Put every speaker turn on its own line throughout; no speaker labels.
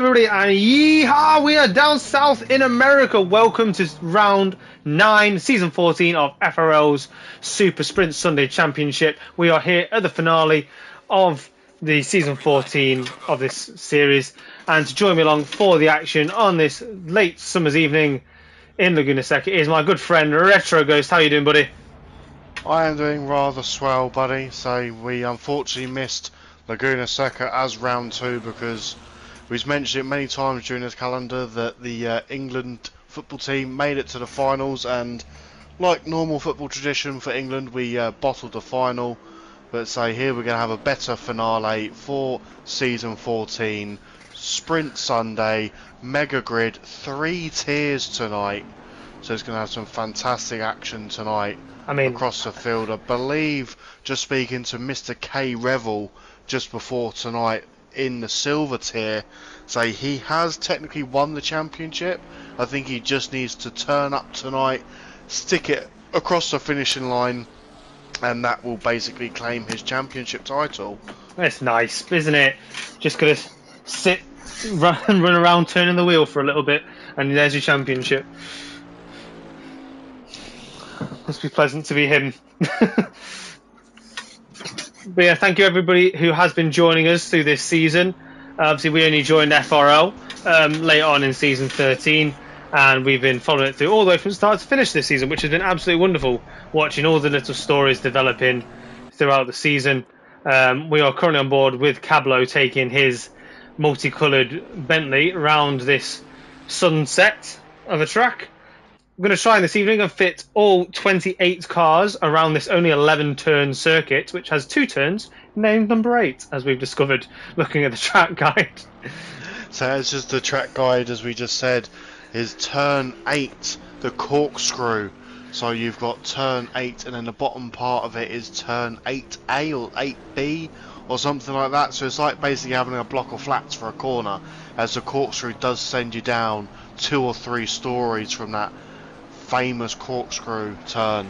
Everybody, and yeehaw, we are down south in America. Welcome to round 9, season 14 of FRL's Super Sprint Sunday Championship. We are here at the finale of the season 14 of this series, and to join me along for the action on this late summer's evening in Laguna Seca is my good friend Retro Ghost. How you doing, buddy?
I am doing rather swell, buddy. So we unfortunately missed Laguna Seca as round 2 because we've mentioned it many times during this calendar that the England football team made it to the finals, and like normal football tradition for England, we bottled the final. But say here we're going to have a better finale for season 14, Sprint Sunday, Mega Grid, 3 tiers tonight. So it's going to have some fantastic action tonight. Across the field. I believe, just speaking to Mr. K Revel just before tonight in the silver tier, say he has technically won the championship. I think he just needs to turn up tonight, stick it across the finishing line, and that will basically claim his championship title.
It's nice, isn't it? Just gonna sit, run around, turning the wheel for a little bit, and there's your championship. Must be pleasant to be him. But yeah, thank you everybody who has been joining us through this season. Obviously, we only joined FRL late on in season 13, and we've been following it through all the way from start to finish this season, which has been absolutely wonderful, watching all the little stories developing throughout the season. We are currently on board with Cablo taking his multicoloured Bentley around this sunset of a track. I'm going to try this evening and fit all 28 cars around this only 11-turn circuit, which has 2 turns, named number 8, as we've discovered looking at the track guide.
So it's just the track guide, as we just said, is turn 8, the corkscrew. So you've got turn 8, and then the bottom part of it is turn 8A or 8B or something like that. So it's like basically having a block of flats for a corner, as the corkscrew does send you down 2 or 3 stories from that famous corkscrew turn.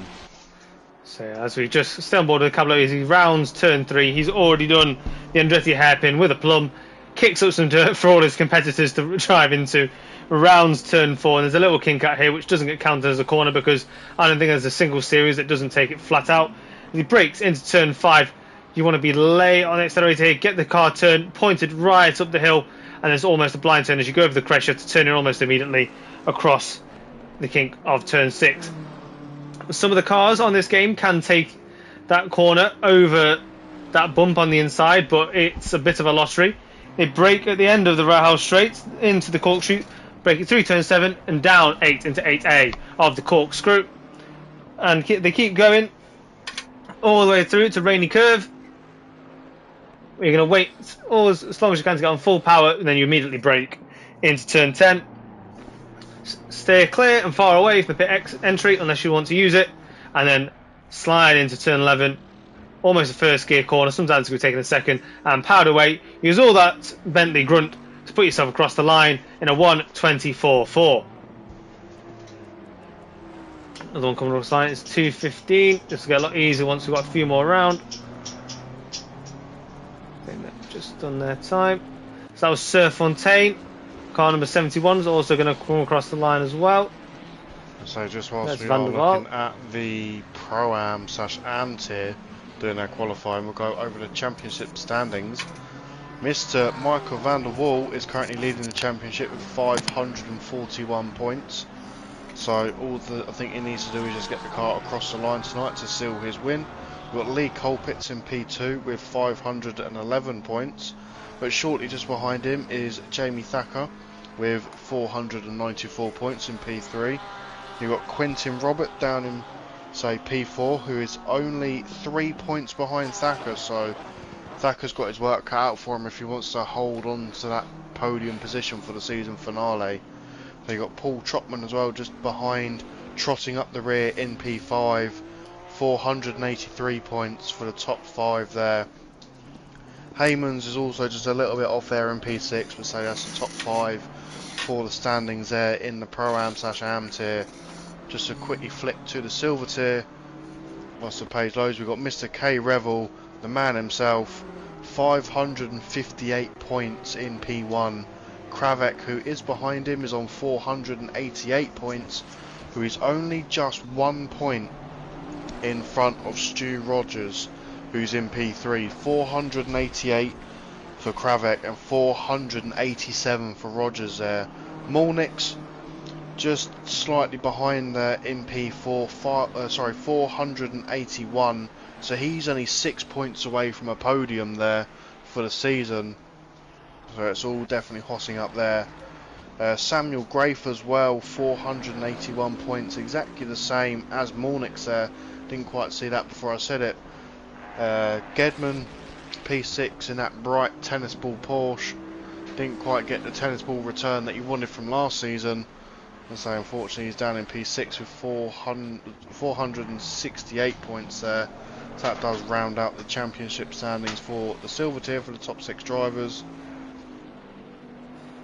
So as we just stay on board with Cablo, he rounds turn 3. He's already done the Andretti hairpin with a plum, kicks up some dirt for all his competitors to drive into. Rounds turn 4, and there's a little kink out here which doesn't get counted as a corner because I don't think there's a single series that doesn't take it flat out. As he breaks into turn 5, you want to be late on the accelerator here, get the car turned, pointed right up the hill, and there's almost a blind turn. As you go over the crest, you have to turn it almost immediately across the kink of turn 6. Some of the cars on this game can take that corner over that bump on the inside, but it's a bit of a lottery. They brake at the end of the roundhouse straight into the corkscrew, break it through turn 7 and down 8 into 8A of the corkscrew, and they keep going all the way through to Rainy Curve. You're going to wait as long as you can to get on full power, and then you immediately brake into turn 10. Stay clear and far away from the pit entry unless you want to use it, and then slide into turn 11, almost a first gear corner. Sometimes it could be taking a second, and powered away. Use all that Bentley grunt to put yourself across the line in a 1:24.4. Another one coming across the line is 2:15. Just to get a lot easier once we've got a few more around. I think they've just done their time. So that was Sir Fontaine. Car number 71 is also going to come across the line as well.
So just whilst we are looking at the Pro-Am/Am tier doing their qualifying, we'll go over the championship standings. Mr. Michael van der Wall is currently leading the championship with 541 points. So I think he needs to do is just get the car across the line tonight to seal his win. We've got Lee Colpitts in P2 with 511 points. But shortly just behind him is Jamie Thacker with 494 points in P3. You've got Quentin Robert down in, say, P4, who is only 3 points behind Thacker. So Thacker's got his work cut out for him if he wants to hold on to that podium position for the season finale. So you've got Paul Trotman as well just behind, trotting up the rear in P5. 483 points for the top 5 there. Heymans is also just a little bit off there in P6, but say that's the top 5 for the standings there in the Pro-Am/Am tier. Just to quickly flick to the silver tier, whilst the page loads, we've got Mr. K Revel, the man himself, 558 points in P1. Kravek, who is behind him, is on 488 points, who is only just 1 point in front of Stu Rogers, who's in P3. 488 for Kravek and 487 for Rogers there. Molnix just slightly behind there in P4, 481, so he's only 6 points away from a podium there for the season, so it's all definitely hossing up there. Samuel Grafe as well, 481 points, exactly the same as Molnix there. Didn't quite see that before I said it. Gedman, P6 in that bright tennis ball Porsche. Didn't quite get the tennis ball return that you wanted from last season. And so unfortunately he's down in P6 with 468 points there. So that does round out the championship standings for the silver tier for the top 6 drivers.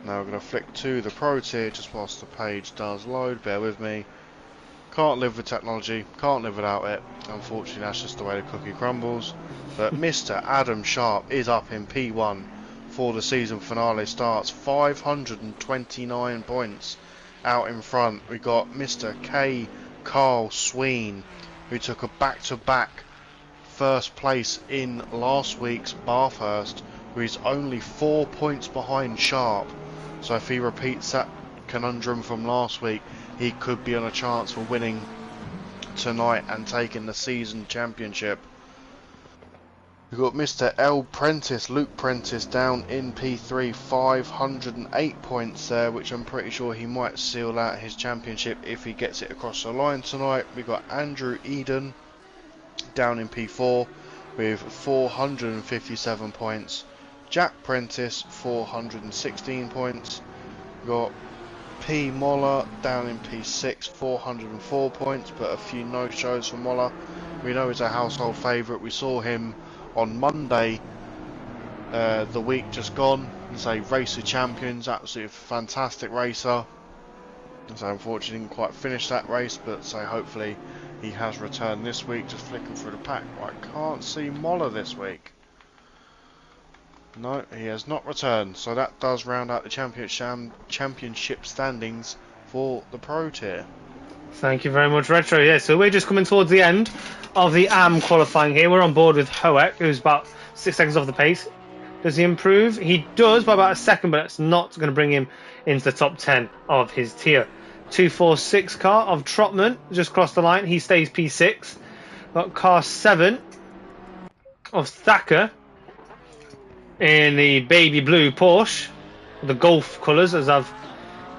Now we're going to flick to the pro tier just whilst the page does load. Bear with me. Can't live with technology, can't live without it. Unfortunately that's just the way the cookie crumbles. But Mr. Adam Sharp is up in P1 for the season finale starts. 529 points out in front. We got Mr. K. Carl Sween, who took a back-to-back first place in last week's Bathurst, who is only 4 points behind Sharp. So if he repeats that conundrum from last week, he could be on a chance for winning tonight and taking the season championship. We've got Mr. L. Prentice, Luke Prentice, down in P3, 508 points there, which I'm pretty sure he might seal out his championship if he gets it across the line tonight. We've got Andrew Eden down in P4 with 457 points. Jack Prentice, 416 points. We've got P. Moller down in P6, 404 points, but a few no-shows for Moller. We know he's a household favourite. We saw him on Monday, the week just gone. He's a race of champions, absolutely fantastic racer. So unfortunately didn't quite finish that race, but so hopefully he has returned this week. Just flicking through the pack. I can't see Moller this week. No, he has not returned. So that does round out the championship standings for the pro tier.
Thank you very much, Retro. Yeah, so we're just coming towards the end of the AM qualifying here. We're on board with Hoek, who's about 6 seconds off the pace. Does he improve? He does by about a second, but it's not going to bring him into the top 10 of his tier. 246 car of Trotman just crossed the line. He stays P6. Got car 7 of Thacker in the baby blue Porsche, the Golf colours, as I've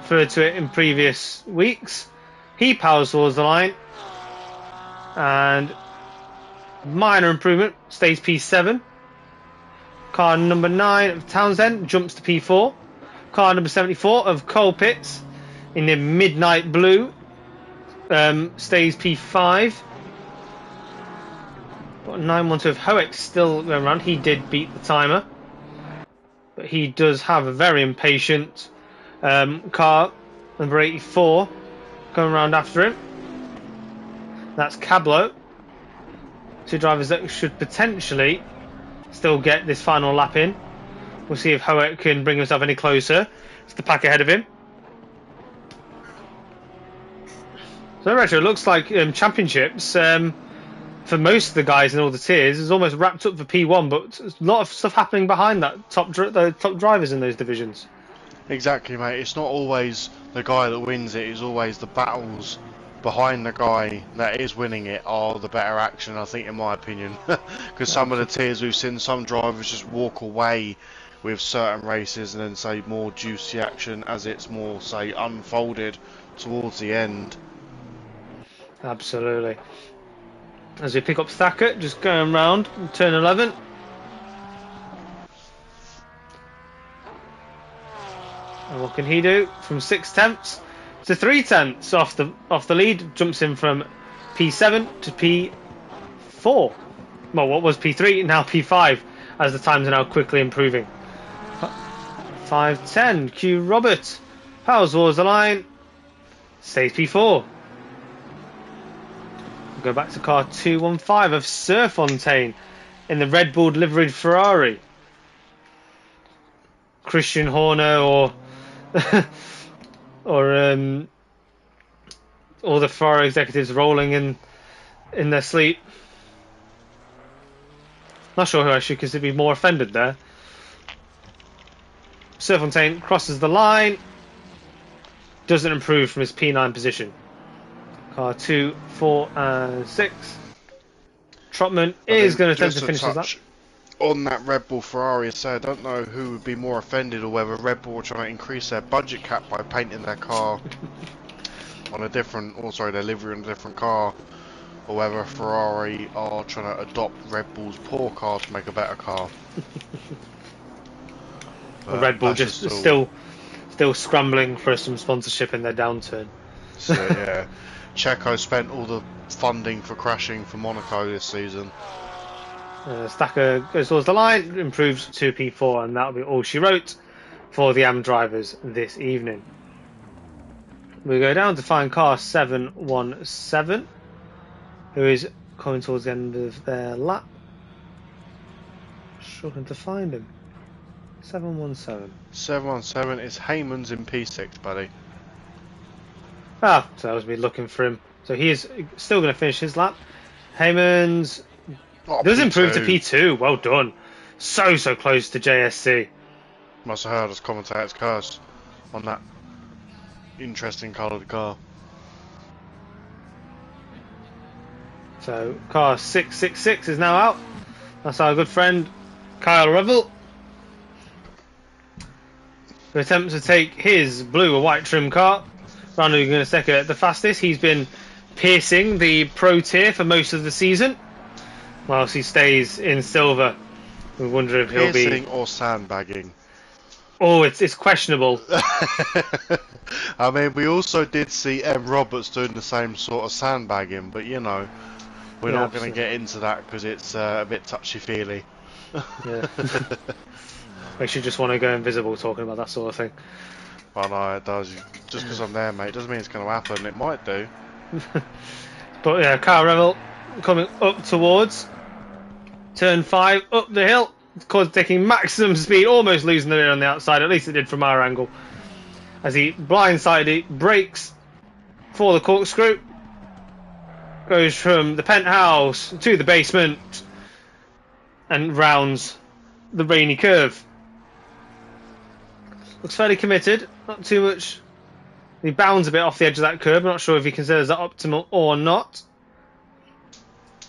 referred to it in previous weeks. He powers towards the line, and minor improvement, stays P7. Car number 9 of Townsend jumps to P4. Car number 74 of Colpitts in the midnight blue stays P5. Got 912 of Hoek still going around. He did beat the timer, but he does have a very impatient car number 84 going around after him. That's Cablo. 2 drivers that should potentially still get this final lap in. We'll see if Hoek can bring himself any closer to the pack ahead of him. So Retro, it looks like championships for most of the guys in all the tiers is almost wrapped up for P1, but there's a lot of stuff happening behind that the top drivers in those divisions.
Exactly, mate. It's not always the guy that wins it. It's always the battles behind the guy that is winning it are the better action, I think, in my opinion. Because some of the tiers we've seen some drivers just walk away with certain races and then say more juicy action as it's more, say, unfolded towards the end.
Absolutely. As we pick up Thacker, just going round turn 11. And what can he do? From 6/10 to 3/10 off the lead, jumps in from P7 to P4. Well, what was P3 now P5, as the times are now quickly improving. 5:10. Q Robert powers towards the line, stays P4. We'll go back to car 215 of Sir Fontaine in the Red Bull liveried Ferrari. Christian Horner or or all the FRL executives rolling in their sleep. Not sure who I should consider to be more offended there. Serfontaine crosses the line. Doesn't improve from his P9 position. Car 2, 4, and 6. Trotman is going to attempt to finish his lap.
On that Red Bull Ferrari, so I don't know who would be more offended, or whether Red Bull are trying to increase their budget cap by painting their car on a different, or sorry, their livery on a different car, or whether Ferrari are trying to adopt Red Bull's poor car to make a better car.
Red Bull just still scrambling for some sponsorship in their downturn.
So yeah, Checo spent all the funding for crashing for Monaco this season.
Stacker goes towards the line, improves to P4, and that'll be all she wrote for the AM drivers this evening. We go down to find car 717, who is coming towards the end of their lap. Struggling to find him. 717.
717 is Heyman's in P6, buddy.
Ah, so I was looking for him. So he is still going to finish his lap. Heyman's does improve to P2. Well done. So close to JSC.
Must have heard us commentator's curse on that interesting coloured car.
So car 666 is now out. That's our good friend Kyle Revel, who attempts to take his blue or white trim car round Laguna Seca the fastest. He's been piercing the pro tier for most of the season, whilst he stays in silver. We wonder if he'll be
piercing or sandbagging.
Oh, it's questionable.
I mean, we also did see M. Roberts doing the same sort of sandbagging, but you know, we're not going to get into that because it's a bit touchy-feely.
Yeah. Makes you just want to go invisible talking about that sort of thing.
Well, no, it does. Just because I'm there, mate, doesn't mean it's going to happen. It might do.
But yeah, Kyle Revel coming up towards turn 5 up the hill, taking maximum speed, almost losing the lid on the outside. At least it did from our angle, as he blindsided, brakes for the corkscrew, goes from the penthouse to the basement, and rounds the rainy curve. Looks fairly committed, not too much. He bounds a bit off the edge of that curb. I'm not sure if he considers that optimal or not.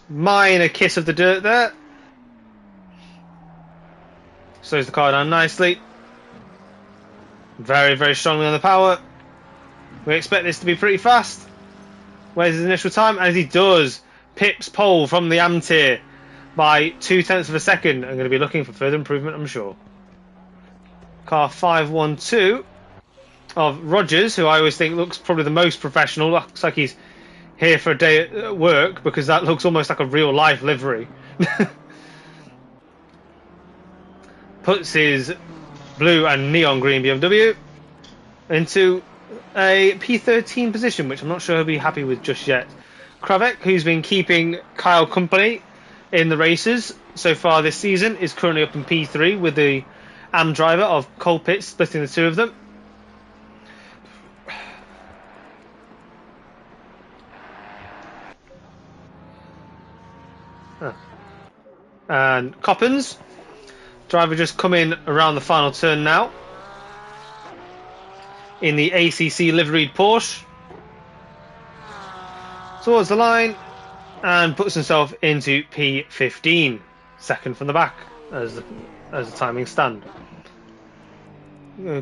Minor kiss of the dirt there. Slows the car down nicely. Very strongly on the power. We expect this to be pretty fast. Where's his initial time? As he does, pips pole from the AM tier by 0.2 of a second. I'm going to be looking for further improvement, I'm sure. Car 512 of Rogers, who I always think looks probably the most professional. Looks like he's here for a day at work, because that looks almost like a real life livery. Puts his blue and neon green BMW into a P13 position, which I'm not sure he'll be happy with just yet. Kravek, who's been keeping Kyle company in the races so far this season, is currently up in P3 with the AM driver of Colpitts splitting the two of them. And Coppens, driver just coming around the final turn now in the ACC liveried Porsche, towards the line, and puts himself into P15, second from the back as the timing stand.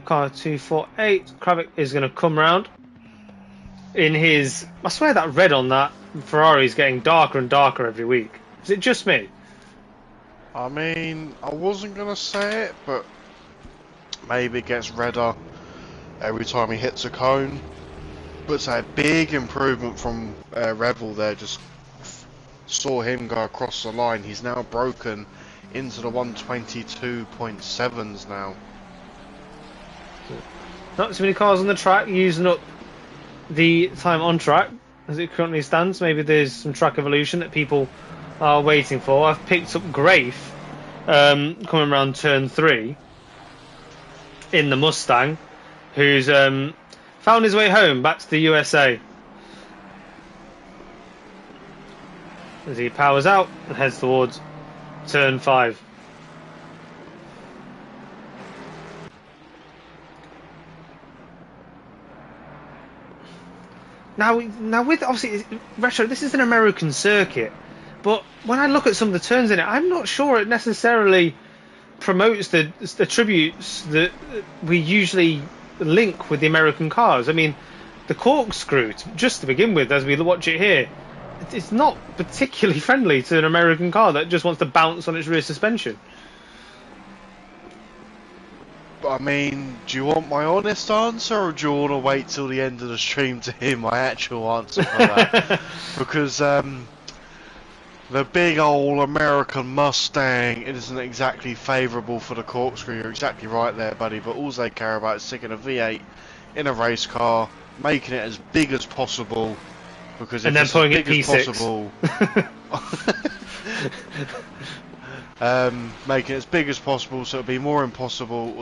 Car 248, Kravik is going to come round in his... I swear that red on that Ferrari is getting darker and darker every week. Is it just me?
I mean, I wasn't going to say it, but maybe it gets redder every time he hits a cone. But it's a big improvement from Revel there. Just saw him go across the line. He's now broken into the 122.7s now.
Not too many cars on the track using up the time on track as it currently stands. Maybe there's some track evolution that people are waiting for. I've picked up Grafe coming around turn 3 in the Mustang, who's found his way home back to the USA. As he powers out and heads towards turn 5. Now with obviously Retro, this is an American circuit, but when I look at some of the turns in it, I'm not sure it necessarily promotes the attributes that we usually link with the American cars. I mean, the corkscrew, just to begin with, as we watch it here, it's not particularly friendly to an American car that just wants to bounce on its rear suspension.
I mean, do you want my honest answer, or do you want to wait till the end of the stream to hear my actual answer for that? Because the big old American Mustang, it isn't exactly favourable for the corkscrew. You're exactly right there, buddy, but all they care about is sticking a V8 in a race car, making it as big as possible, because if
and then
it's
putting
as
it
big
P6.
as possible, making it as big as possible, so it'll be impossible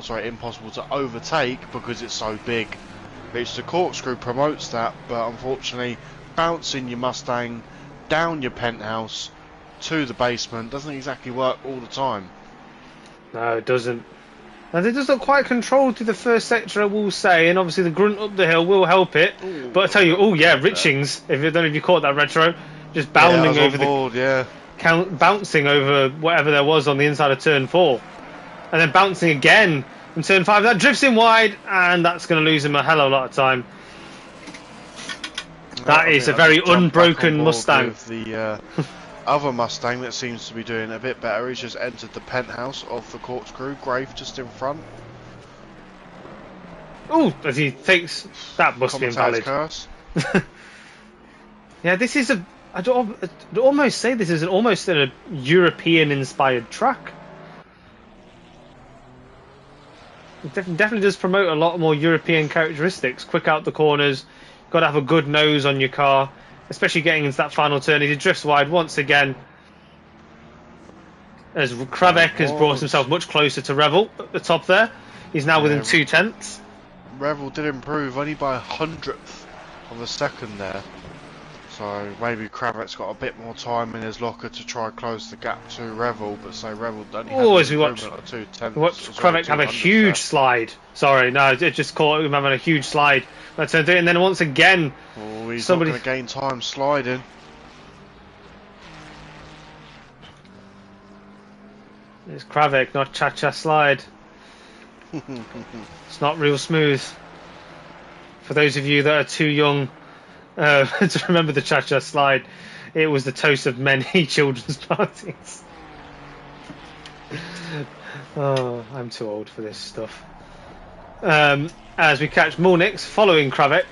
to overtake because it's so big. Which the corkscrew promotes that, but unfortunately, bouncing your Mustang down your penthouse to the basement doesn't exactly work all the time.
No, it doesn't. And it does look quite controlled through the first sector, I will say, and obviously the grunt up the hill will help it.
Ooh,
but I tell you, oh yeah, Richings, I don't know if you caught that, Retro, just bounding over bouncing over whatever there was on the inside of turn 4, and then bouncing again in turn 5. That drifts him wide, and that's going to lose him a hell of a lot of time. That is a very unbroken Mustang.
With the other Mustang that seems to be doing a bit better. He's just entered the penthouse of the corkscrew. Grave just in front.
Oh, as he takes that, must be invalid.
Curse.
Yeah, this is I'd almost say this is almost a European-inspired track. It definitely does promote a lot more European characteristics. Quick out the corners. Got to have a good nose on your car, especially getting into that final turn. He drifts wide once again, as Kravek has brought himself much closer to Revel at the top there. He's now within 0.2.
Revel did improve only by 100th of a second there, so maybe Kravek's got a bit more time in his locker to try and close the gap to Revel, but say Revel only had an improvement of 2/10.
Watch Kravek have a huge slide. Sorry, no, it just caught him having a huge slide. That's and then once again,
he's not going to gain time sliding.
It's Kravek, not cha-cha slide. It's not real smooth. For those of you that are too young to remember the cha-cha slide, it was the toast of many children's parties. Oh, I'm too old for this stuff. As we catch Mulnix following Kravek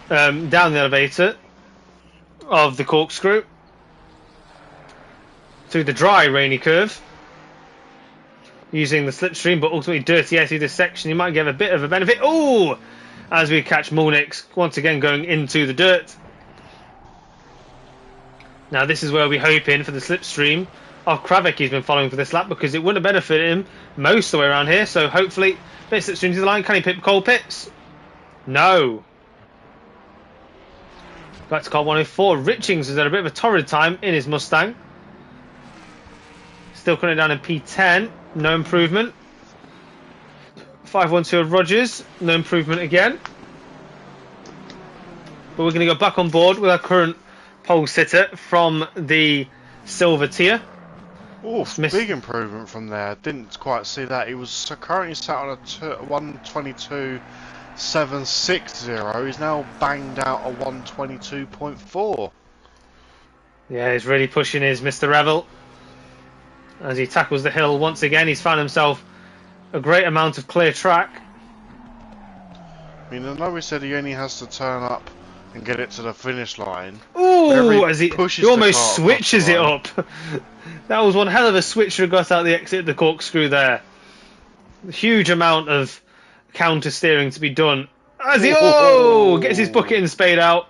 down the elevator of the corkscrew through the dry rainy curve, using the slipstream, but ultimately dirty air through this section. You might give a bit of a benefit. Oh, as we catch Mulnix once again going into the dirt. Now this is where we're hoping for the slipstream of Kravek he's been following for this lap, because it wouldn't have benefited him most of the way around here. So hopefully, bit of slipstream to the line. Can he pit coal pits? No. Back to car 104. Richings has had a bit of a torrid time in his Mustang. Still coming down in P10. No improvement. 512 of Rogers. No improvement again. But we're going to go back on board with our current pole sitter from the silver tier.
Oh, big improvement from there. Didn't quite see that. He was currently sat on a 122.760. He's now banged out a 122.4.
Yeah, he's really pushing his Mr. Revel. As he tackles the hill once again, he's found himself a great amount of clear track.
I mean, I know we said he only has to turn up and get it to the finish line.
Ooh, as he almost switches it up. That was one hell of a switcher who got out the exit of the corkscrew there. Huge amount of counter steering to be done. As he gets his bucket and spade out.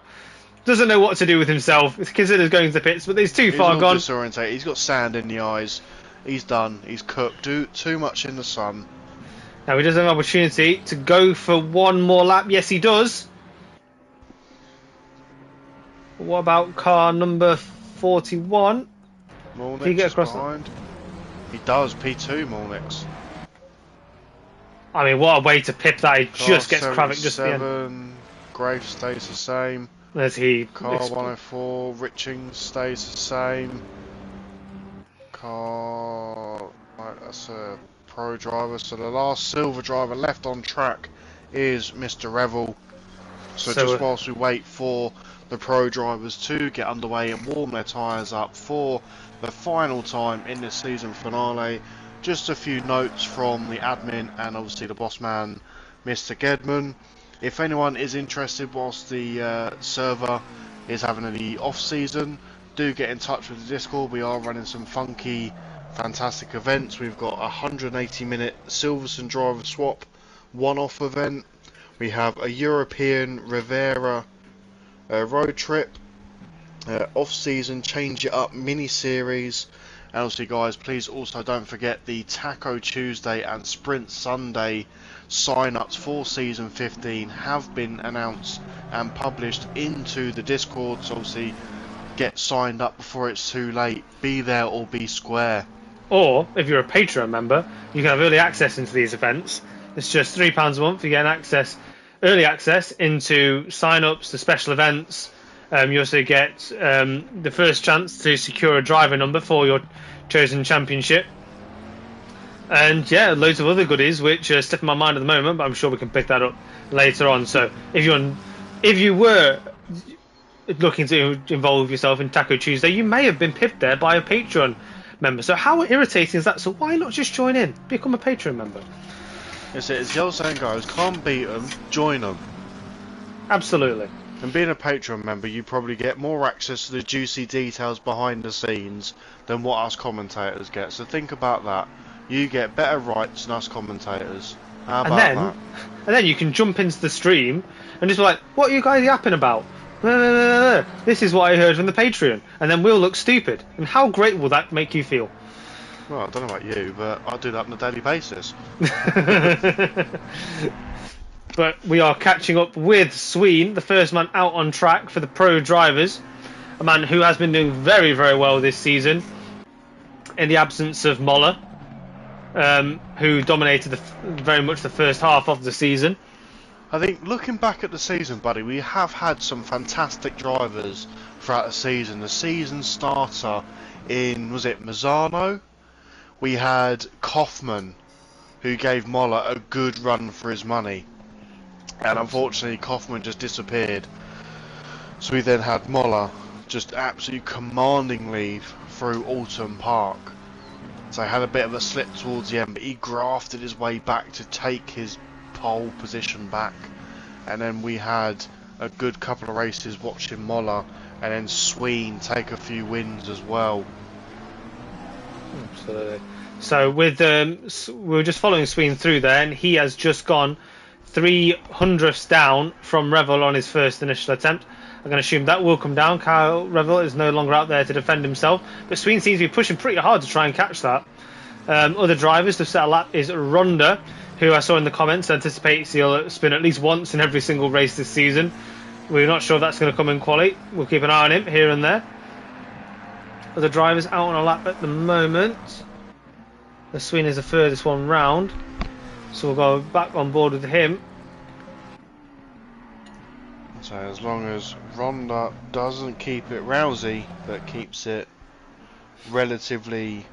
Doesn't know what to do with himself. He considers going to the pits, but he's too far gone.
Disorientated. He's got sand in the eyes. He's done. He's cooked. Too much in the sun.
Now he does have an opportunity to go for one more lap. Yes, he does. What about car number 41?
Molnix
Can he get
is
across
behind. He does, P2 Molnix.
I mean, what a way to pip that. He
Car
just gets Kravik just at the end.
Graves stays the same.
As he
Car 104, Richings stays the same. Car... Right, that's a pro driver. So the last silver driver left on track is Mr. Revel. So just whilst we wait for the pro drivers to get underway and warm their tyres up for the final time in this season finale, just a few notes from the admin and obviously the boss man, Mr. Gedman. If anyone is interested whilst the server is having any off season, do get in touch with the Discord. We are running some funky, fantastic events. We've got a 180-minute Silverstone driver swap one-off event. We have a European Riviera road trip, off-season change it up mini-series, and obviously guys, please also don't forget the Taco Tuesday and Sprint Sunday sign-ups for season 15 have been announced and published into the Discord, so obviously get signed up before it's too late. Be there or be square.
Or if you're a Patreon member, you can have early access into these events. It's just £3 a month. You get early access into sign-ups to special events. You also get the first chance to secure a driver number for your chosen championship. And yeah, loads of other goodies, which are slipping my mind at the moment, but I'm sure we can pick that up later on. So if you were looking to involve yourself in Taco Tuesday, you may have been pipped there by a Patreon member. So how irritating is that? So why not just join in? Become a Patreon member.
Yes, as the old saying goes, can't beat them, join them.
Absolutely.
And being a Patreon member, you probably get more access to the juicy details behind the scenes than what us commentators get. So think about that. You get better rights than us commentators. How about that?
And then you can jump into the stream and just be like, what are you guys yapping about? This is what I heard from the Patreon. And then we'll look stupid. And how great will that make you feel?
Well, I don't know about you, but I do that on a daily basis.
But we are catching up with Sween, the first man out on track for the pro drivers. A man who has been doing very, very well this season in the absence of Moller, who dominated very much the first half of the season.
I think looking back at the season, buddy, we have had some fantastic drivers throughout the season. The season starter in, was it Mazzano? We had Kaufman, who gave Moller a good run for his money. And unfortunately, Kaufman just disappeared. So we then had Moller just absolutely commanding lead through Alton Park. So he had a bit of a slip towards the end, but he grafted his way back to take his pole position back. And then we had a good couple of races watching Moller, and then Sween take a few wins as well.
Absolutely. So with we were just following Sween through there, and he has just gone 300ths down from Revel on his first initial attempt. I'm going to assume that will come down. Kyle Revel is no longer out there to defend himself, but Sween seems to be pushing pretty hard to try and catch that. Other drivers to set a lap is Ronda, who I saw in the comments anticipates he'll spin at least once in every single race this season. We're not sure if that's going to come in quali. We'll keep an eye on him here and there. Other drivers out on a lap at the moment. The Sween is the furthest one round, so we'll go back on board with him.
So as long as Ronda doesn't keep it rousy, but keeps it relatively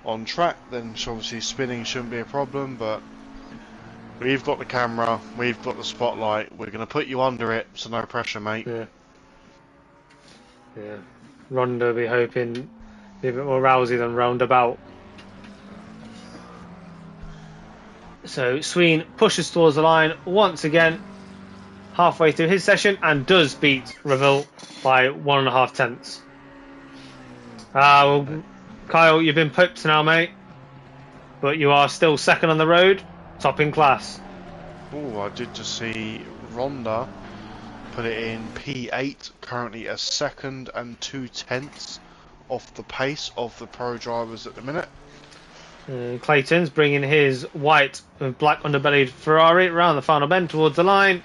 on track, then obviously spinning shouldn't be a problem. But we've got the camera, we've got the spotlight, we're going to put you under it, so no pressure, mate.
Yeah. Ronda be hoping to be a bit more rousy than roundabout. So Sween pushes towards the line once again, halfway through his session, and does beat Revel by 1.5 tenths. Well, Kyle, you've been pipped now, mate, but you are still second on the road, top in class.
Oh, I did just see Ronda put it in P8, currently a second and 2 tenths off the pace of the pro drivers at the minute.
Clayton's bringing his white and black underbellied Ferrari around the final bend towards the line.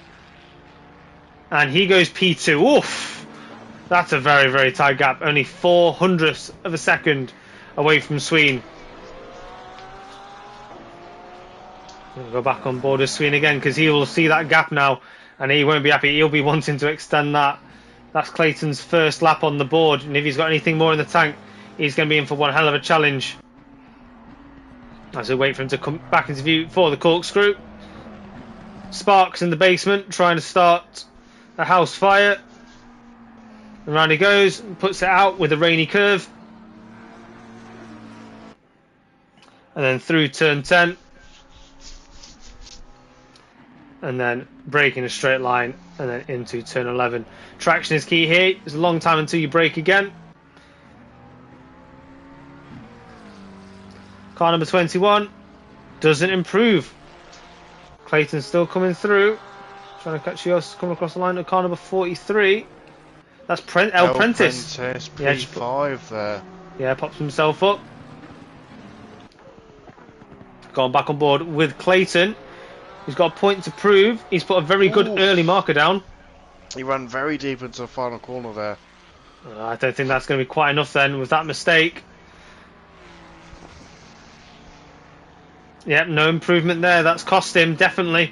And he goes P2. Oof! That's a very, very tight gap. Only 0.04 of a second away from Sween. We'll go back on board with Sween again because he will see that gap now and he won't be happy. He'll be wanting to extend that. That's Clayton's first lap on the board. And if he's got anything more in the tank, he's going to be in for one hell of a challenge. As we wait for him to come back into view for the corkscrew. Sparks in the basement trying to start a house fire. And round he goes, puts it out with a rainy curve. And then through turn 10. And then braking a straight line. And then into turn 11. Traction is key here. It's a long time until you brake again. Car number 21 doesn't improve. Clayton's still coming through. Trying to catch you coming across the line at car number 43. That's El Prentice.
P5 there.
Yeah, pops himself up. Going back on board with Clayton. He's got a point to prove. He's put a very good early marker down.
He ran very deep into the final corner there.
I don't think that's going to be quite enough then with that mistake. Yep, no improvement there. That's cost him, definitely.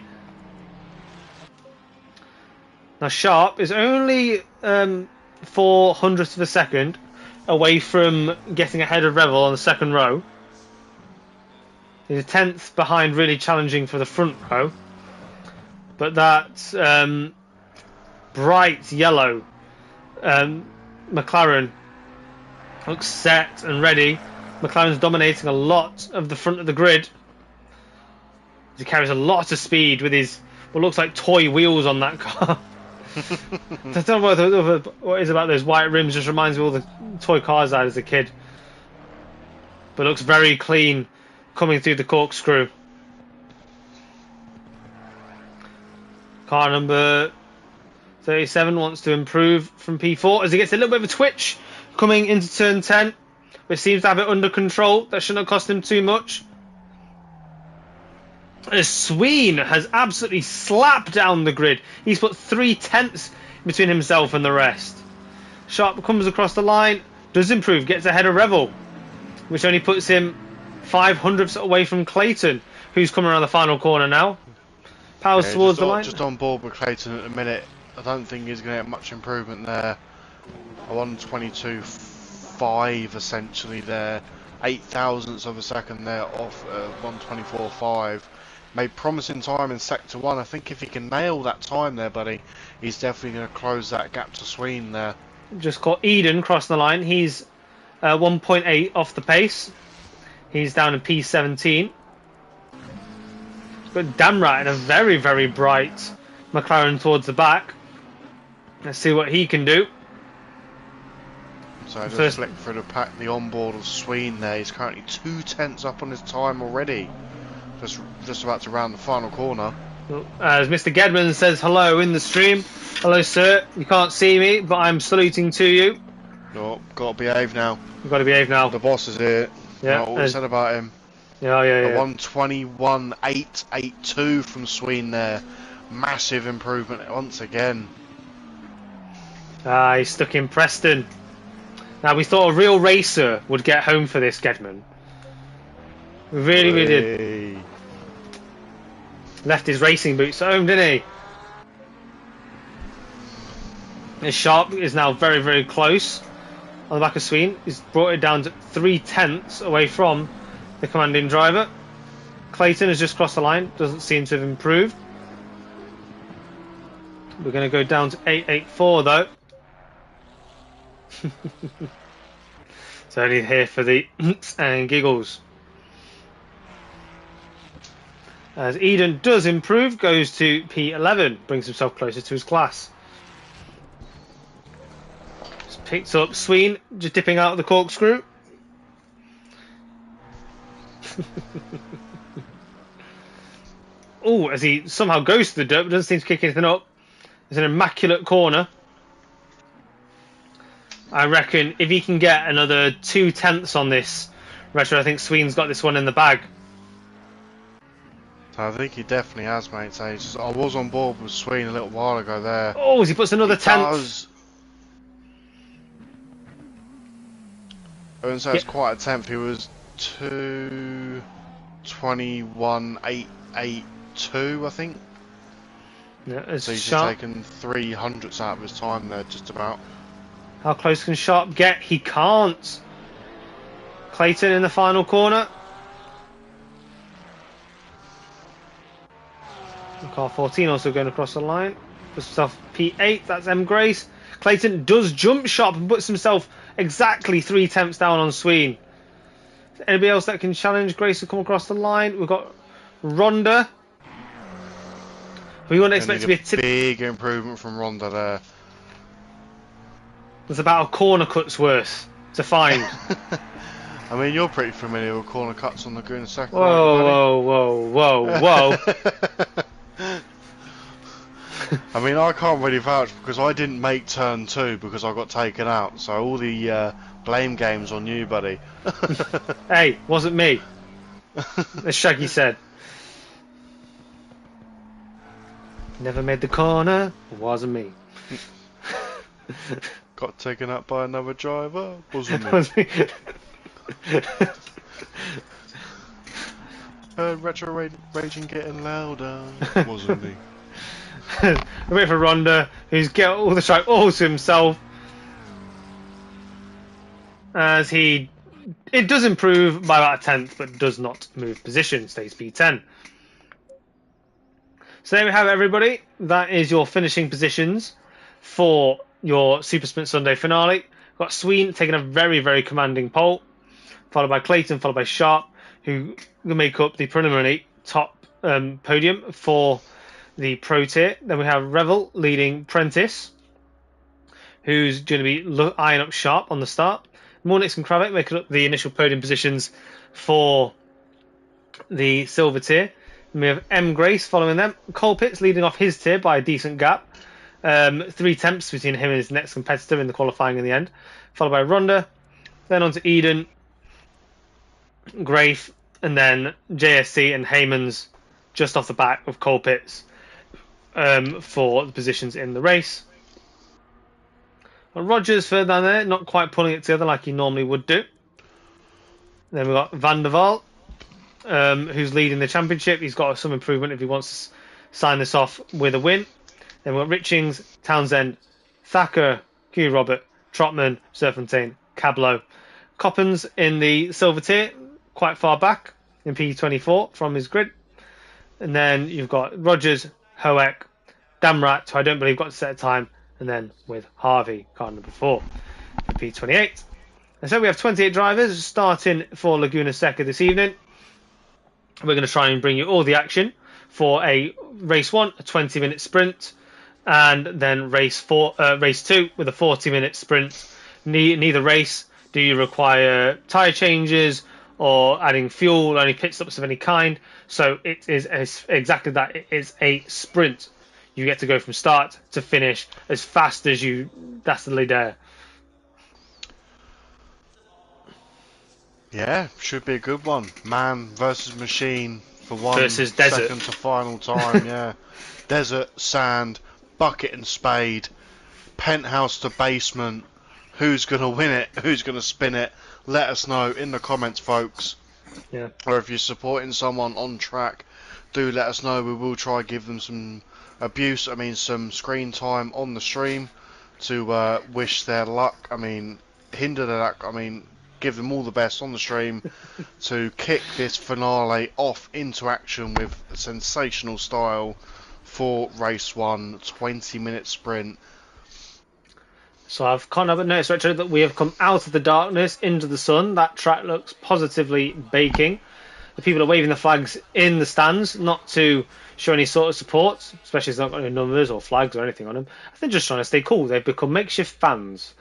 Now, Sharp is only 0.04 of a second away from getting ahead of Revel on the second row. He's a 10th behind, really challenging for the front row. But that bright yellow McLaren looks set and ready. McLaren's dominating a lot of the front of the grid. He carries a lot of speed with his what looks like toy wheels on that car. I don't know what is about those white rims. Just reminds me of all the toy cars I had as a kid. But looks very clean coming through the corkscrew. Car number 37 wants to improve from P4 as he gets a little bit of a twitch coming into turn 10, but seems to have it under control. That shouldn't have cost him too much. As Sween has absolutely slapped down the grid. He's put 0.3 between himself and the rest. Sharp comes across the line, does improve, gets ahead of Revel, which only puts him 0.05 away from Clayton, who's coming around the final corner now. Powers towards the line.
Just on board with Clayton at the minute. I don't think he's going to get much improvement there. A 122.5 essentially there. 0.08 of a second there off 124.5. Made promising time in sector 1. I think if he can nail that time there, buddy, he's definitely going to close that gap to Sween there.
Just caught Eden crossing the line. He's 1.8 off the pace. He's down in P17. But damn right, and a very, very bright McLaren towards the back. Let's see what he can do.
So I just flicked through the pack, the onboard of Sween there. He's currently 0.2 up on his time already. Just about to round the final corner.
As Mr. Gedman says hello in the stream. Hello, sir. You can't see me, but I'm saluting to you.
No, got to behave now.
You've got to behave now.
The boss is here.
Yeah.
What we said about him.
Yeah.
A 121.882 from Sween there. Massive improvement once again.
He's stuck in Preston. Now, we thought a real racer would get home for this, Gedman. We really did. Left his racing boots at home, didn't he? His Sharp is now very, very close on the back of Sween. He's brought it down to 0.3 away from the commanding driver. Clayton has just crossed the line. Doesn't seem to have improved. We're going to go down to 8.84 though. So only here for the and giggles. As Eden does improve, goes to P11, brings himself closer to his class. Just picks up Sween, just dipping out of the corkscrew. Oh, as he somehow goes to the dirt, but doesn't seem to kick anything up. It's an immaculate corner. I reckon if he can get another 0.2 on this Retro, I think Sween's got this one in the bag.
I think he definitely has, mate. So I was on board with Sween a little while ago there.
Oh, he puts another 10th.
I wouldn't say it's quite a 10th. He was 2:21.882, I think.
Yeah,
so he's just taken 300ths out of his time there, just about.
How close can Sharp get? He can't. Clayton in the final corner. Car 14 also going across the line. Puts himself P8. That's M Grace. Clayton does jump Sharp and puts himself exactly 3/10 down on Sween. Anybody else that can challenge Grace to come across the line? We've got Ronda. We wouldn't expect to be a
big improvement from Ronda there.
There's about a corner cut's worth to find.
I mean, you're pretty familiar with corner cuts on Laguna Seca.
Whoa.
I mean, I can't really vouch because I didn't make turn 2 because I got taken out. So all the blame game's on you, buddy.
Hey, wasn't me. As Shaggy said. Never made the corner, wasn't me.
Got taken out by another driver, wasn't me. Retro raging getting louder, wasn't me.
A bit for Ronda, who's got all the track all to himself. As it does improve by about a 10th, but does not move position, stays P10. So there we have it, everybody. That is your finishing positions for your Super Sprint Sunday finale. We've got Sween taking a very, very commanding pole, followed by Clayton, followed by Sharp, who will make up the preliminary top podium for the Pro Tier. Then we have Revel leading Prentice, who's going to be eyeing up Sharp on the start. Mornix and Kravik making up the initial podium positions for the Silver Tier. And we have M Grace following them. Colpitts leading off his tier by a decent gap. 3/10 between him and his next competitor in the qualifying in the end. Followed by Ronda. Then on to Eden, Grafe, and then JSC and Heymans just off the back of Colpitts for the positions in the race. And Rogers further down there, not quite pulling it together like he normally would do. Then we've got Van der Waal, who's leading the championship. He's got some improvement if he wants to sign this off with a win. Then we've got Richings, Townsend, Thacker, Q Robert, Trotman, Serpentine, Cablo. Coppens in the silver tier, quite far back in P24 from his grid. And then you've got Rogers, Hoek, Damrat, who I don't believe got to set a time, and then with Harvey, car number 4 for P28. And so we have 28 drivers starting for Laguna Seca this evening. We're going to try and bring you all the action for a race 1, a 20-minute sprint, and then race 2 with a 40-minute sprint. Neither race do you require tyre changes or adding fuel or any pit stops of any kind. So it is exactly that. It is a sprint. You get to go from start to finish as fast as you dastardly dare.
Yeah, should be a good one. Man versus machine for one
versus desert.
Second to final time, yeah. Desert, sand, bucket and spade, penthouse to basement. Who's going to win it? Who's going to spin it? Let us know in the comments, folks.
Yeah.
Or if you're supporting someone on track, do let us know. We will try to give them some some screen time on the stream to wish their luck. Hinder their luck. Give them all the best on the stream to kick this finale off into action with sensational style for race 1, 20-minute sprint.
So I've can't help but notice, Retro, that we have come out of the darkness into the sun. That track looks positively baking. The people are waving the flags in the stands, not to show any sort of support, especially if they've not got any numbers or flags or anything on them. They're just trying to stay cool. They've become makeshift fans.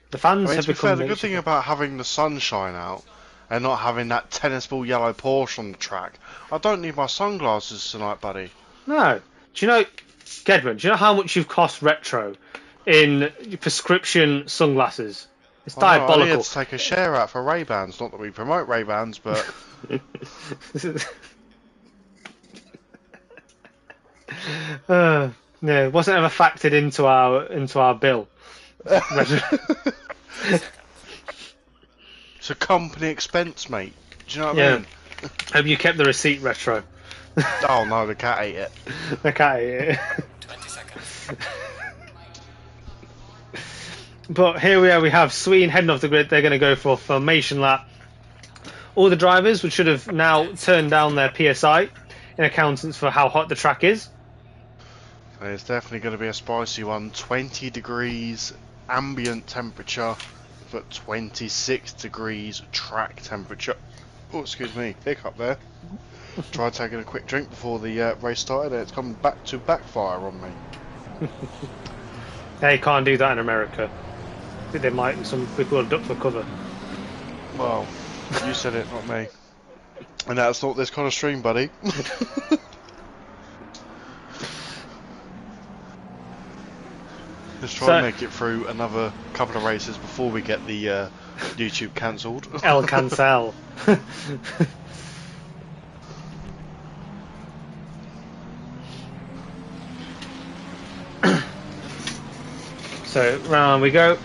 The fans have become.
The good thing about having the sunshine out and not having that tennis ball yellow Porsche on the track, I don't need my sunglasses tonight, buddy.
No. Do you know, Gedwin, do you know how much you've cost Retro in prescription sunglasses? It's diabolical.
I need to take a share out for Ray-Bans. Not that we promote Ray-Bans, but...
Yeah, it wasn't ever factored into our bill.
It's a company expense, mate. Do you know what I mean?
Hope you kept the receipt, Retro.
Oh no, the cat ate it.
The cat ate it.
20 seconds.
But here we are, we have Sweden heading off the grid. They're going to go for a formation lap. All the drivers should have now turned down their PSI in accountants for how hot the track is.
It's definitely going to be a spicy one. 20 degrees ambient temperature, but 26 degrees track temperature. Oh, excuse me, hiccup there. Tried taking a quick drink before the race started and it's come back to backfire on me.
They can't do that in America. I think they might, some people will duck for cover.
Well, you said it, not me. And that's not this kind of stream, buddy. Let's try and make it through another couple of races before we get the YouTube cancelled.
El Cancel. So round we go.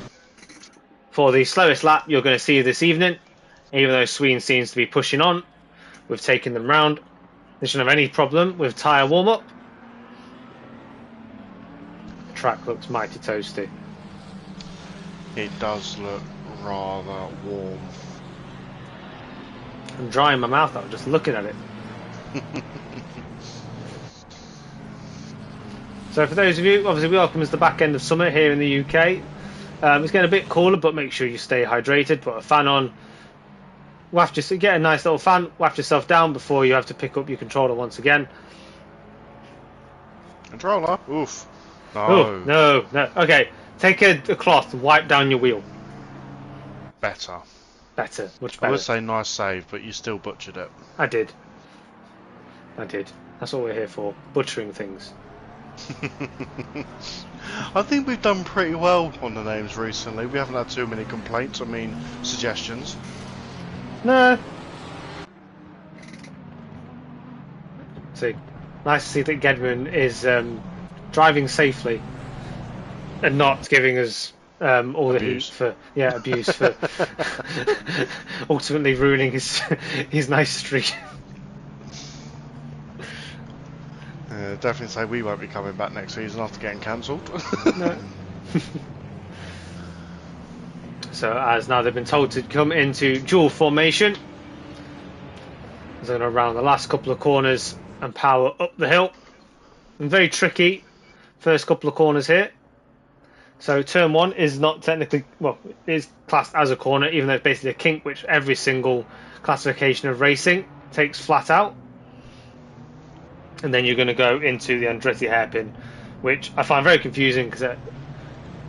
For the slowest lap you're going to see this evening, even though Sweden seems to be pushing on, we've taken them round. They shouldn't have any problem with tyre warm-up. The track looks mighty toasty.
It does look rather warm.
I'm drying my mouth out just looking at it. So for those of you, obviously welcome as the back end of summer here in the UK. It's getting a bit cooler, but make sure you stay hydrated. Put a fan on. Waft just get a nice little fan. Waft yourself down before you have to pick up your controller once again.
Controller? Oof. No.
Ooh, no. Okay, take a cloth, wipe down your wheel.
Better.
Better, much better.
I would say nice save, but you still butchered it.
I did. That's what we're here for, butchering things.
I think we've done pretty well on the names recently. We haven't had too many complaints, suggestions.
No. See, nice to see that Gedwin is driving safely and not giving us all the heat for abuse for ultimately ruining his nice streak.
Definitely say we won't be coming back next season after getting cancelled.
No. So as now they've been told to come into dual formation, they're going to round the last couple of corners and power up the hill. And very tricky first couple of corners here. So turn one is not technically, well, it is classed as a corner, even though it's basically a kink, which every single classification of racing takes flat out. And then you're going to go into the Andretti hairpin, which I find very confusing because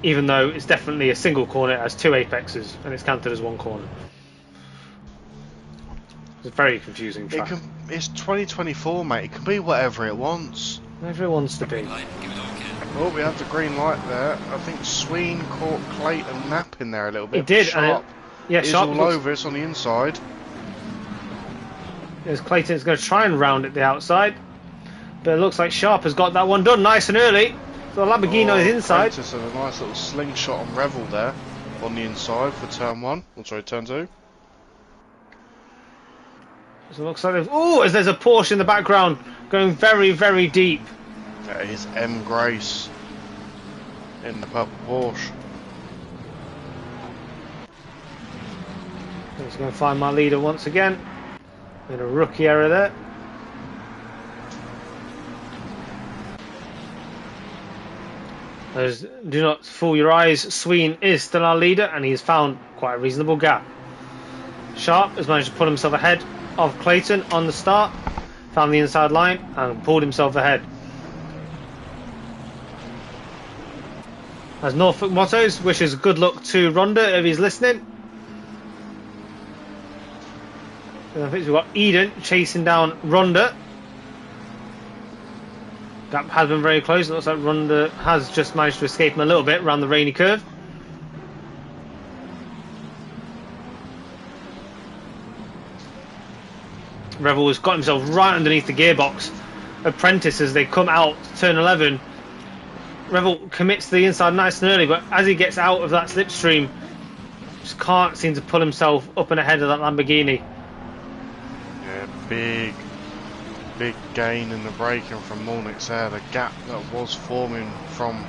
even though it's definitely a single corner, it has two apexes and it's counted as one corner. It's a very confusing track.
It's 2024, mate. It can be whatever it wants.
Whatever it wants to be.
Oh, we have the green light there. I think Sween caught Clayton napping there a little bit.
He did.
Sharp.
Sharp
is all over. It's on the inside.
As Clayton's going to try and round it the outside. But it looks like Sharp has got that one done nice and early. So Lamborghini is inside.
Prentice and a nice little slingshot on Revel there on the inside for turn one. Oh, sorry, turn two.
So it looks like as there's a Porsche in the background going very, very deep.
That is M. Grace in the purple Porsche.
He's going to find my leader once again. In a rookie error there. Do not fool your eyes, Sween is still our leader and he's found quite a reasonable gap. Sharp has managed to put himself ahead of Clayton on the start, found the inside line and pulled himself ahead. As Norfolk Mottos wishes good luck to Ronda if he's listening. And I think we've got Eden chasing down Ronda. Gap has been very close. It looks like Ronda has just managed to escape him a little bit around the rainy curve. Revel has got himself right underneath the gearbox. Apprentice as they come out turn 11. Revel commits to the inside nice and early, but as he gets out of that slipstream, just can't seem to pull himself up and ahead of that Lamborghini.
Yeah, big gain in the braking from Mornix there. The gap that was forming from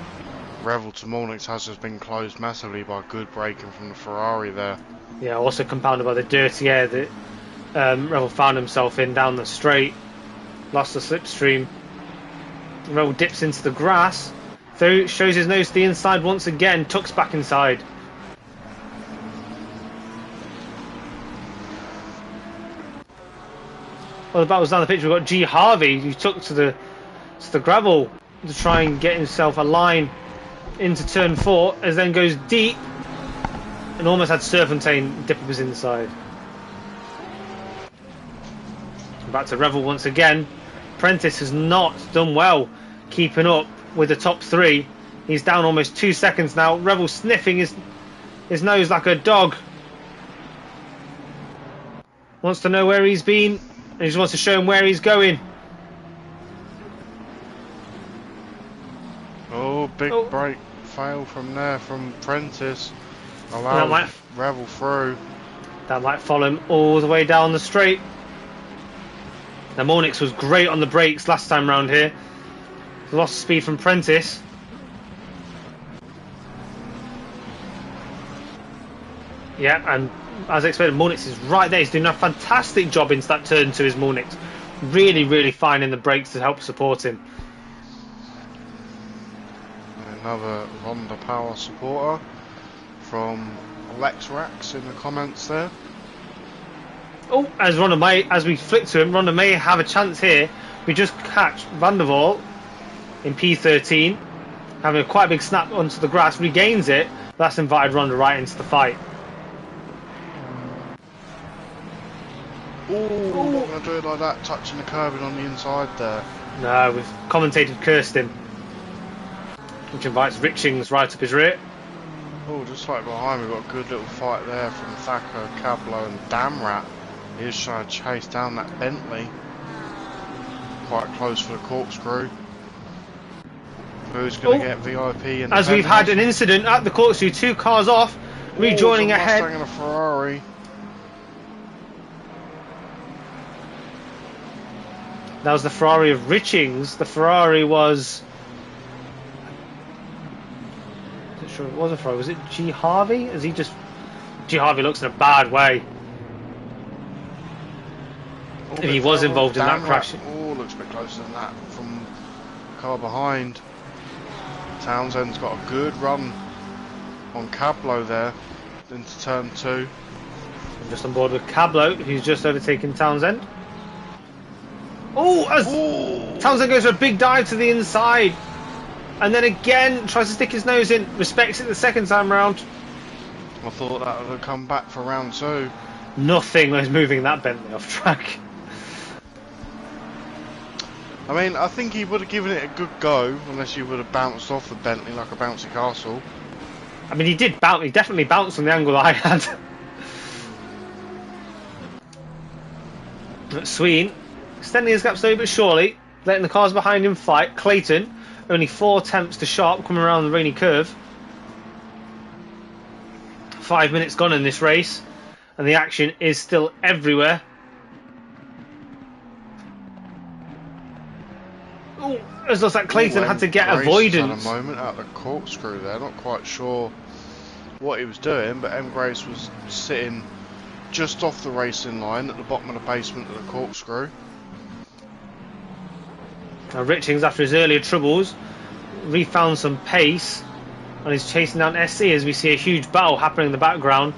Revel to Mornix has just been closed massively by good braking from the Ferrari there.
Yeah, also compounded by the dirty air that Revel found himself in down the straight. Lost the slipstream. Revel dips into the grass, though shows his nose to the inside once again, tucks back inside. Well, the battle's down the pitch. We've got G Harvey, who took to the gravel to try and get himself a line into turn 4, as then goes deep and almost had Serpentine dip his inside. Back to Revel once again. Prentice has not done well keeping up with the top 3. He's down almost 2 seconds now. Revel sniffing his nose like a dog. Wants to know where he's been, and he just wants to show him where he's going.
Oh, big brake fail from there from Prentice. Allows Revel through.
That might follow him all the way down the straight. Now Mornix was great on the brakes last time round here. Lost speed from Prentice. Yeah, and as expected, Mornix is right there. He's doing a fantastic job into that turn 2 is Mornix. Really finding the brakes to help support him.
Another Honda Power supporter from Lex Rax in the comments there.
Oh, as we flick to him, Ronda may have a chance here. We just catch Van der Waal in P13, having a quite big snap onto the grass, regains it. That's invited Ronda right into the fight.
Oh, not going to do it like that, touching the curbing on the inside there.
No, we've commentated cursed him, which invites Richings right up his rear.
Oh, just like behind, we've got a good little fight there from Thacker, Cablo and Damrat. He's trying to chase down that Bentley. Quite close for the corkscrew. Who's going to get VIP in the
as we've had an incident at the corkscrew, 2 cars off, rejoining ahead.
Mustang and a Ferrari.
That was the Ferrari of Richings. The Ferrari was... I'm not sure it was a Ferrari. Was it G Harvey? G Harvey looks in a bad way. If he was involved in that crash.
Oh, looks a bit closer than that from the car behind. Townsend's got a good run on Cablo there into turn 2.
I'm just on board with Cablo, who's just overtaken Townsend. Oh, Townsend goes for a big dive to the inside, and then again tries to stick his nose in. Respects it the second time round.
I thought that would have come back for round 2.
Nothing was moving that Bentley off track.
I mean, I think he would have given it a good go, unless he would have bounced off the Bentley like a bouncy castle.
I mean, he did bounce. He definitely bounced on the angle that I had. Sween extending his gap slowly but surely, letting the cars behind him fight. Clayton, only 4 attempts to sharp, coming around the rainy curve. 5 minutes gone in this race, and the action is still everywhere. Oh, it looks like Clayton had to get avoidance.
Had a moment at the corkscrew there, not quite sure what he was doing, but M. Grace was sitting just off the racing line at the bottom of the basement of the corkscrew.
Now Richings, after his earlier troubles, refound some pace and he's chasing down SC as we see a huge battle happening in the background.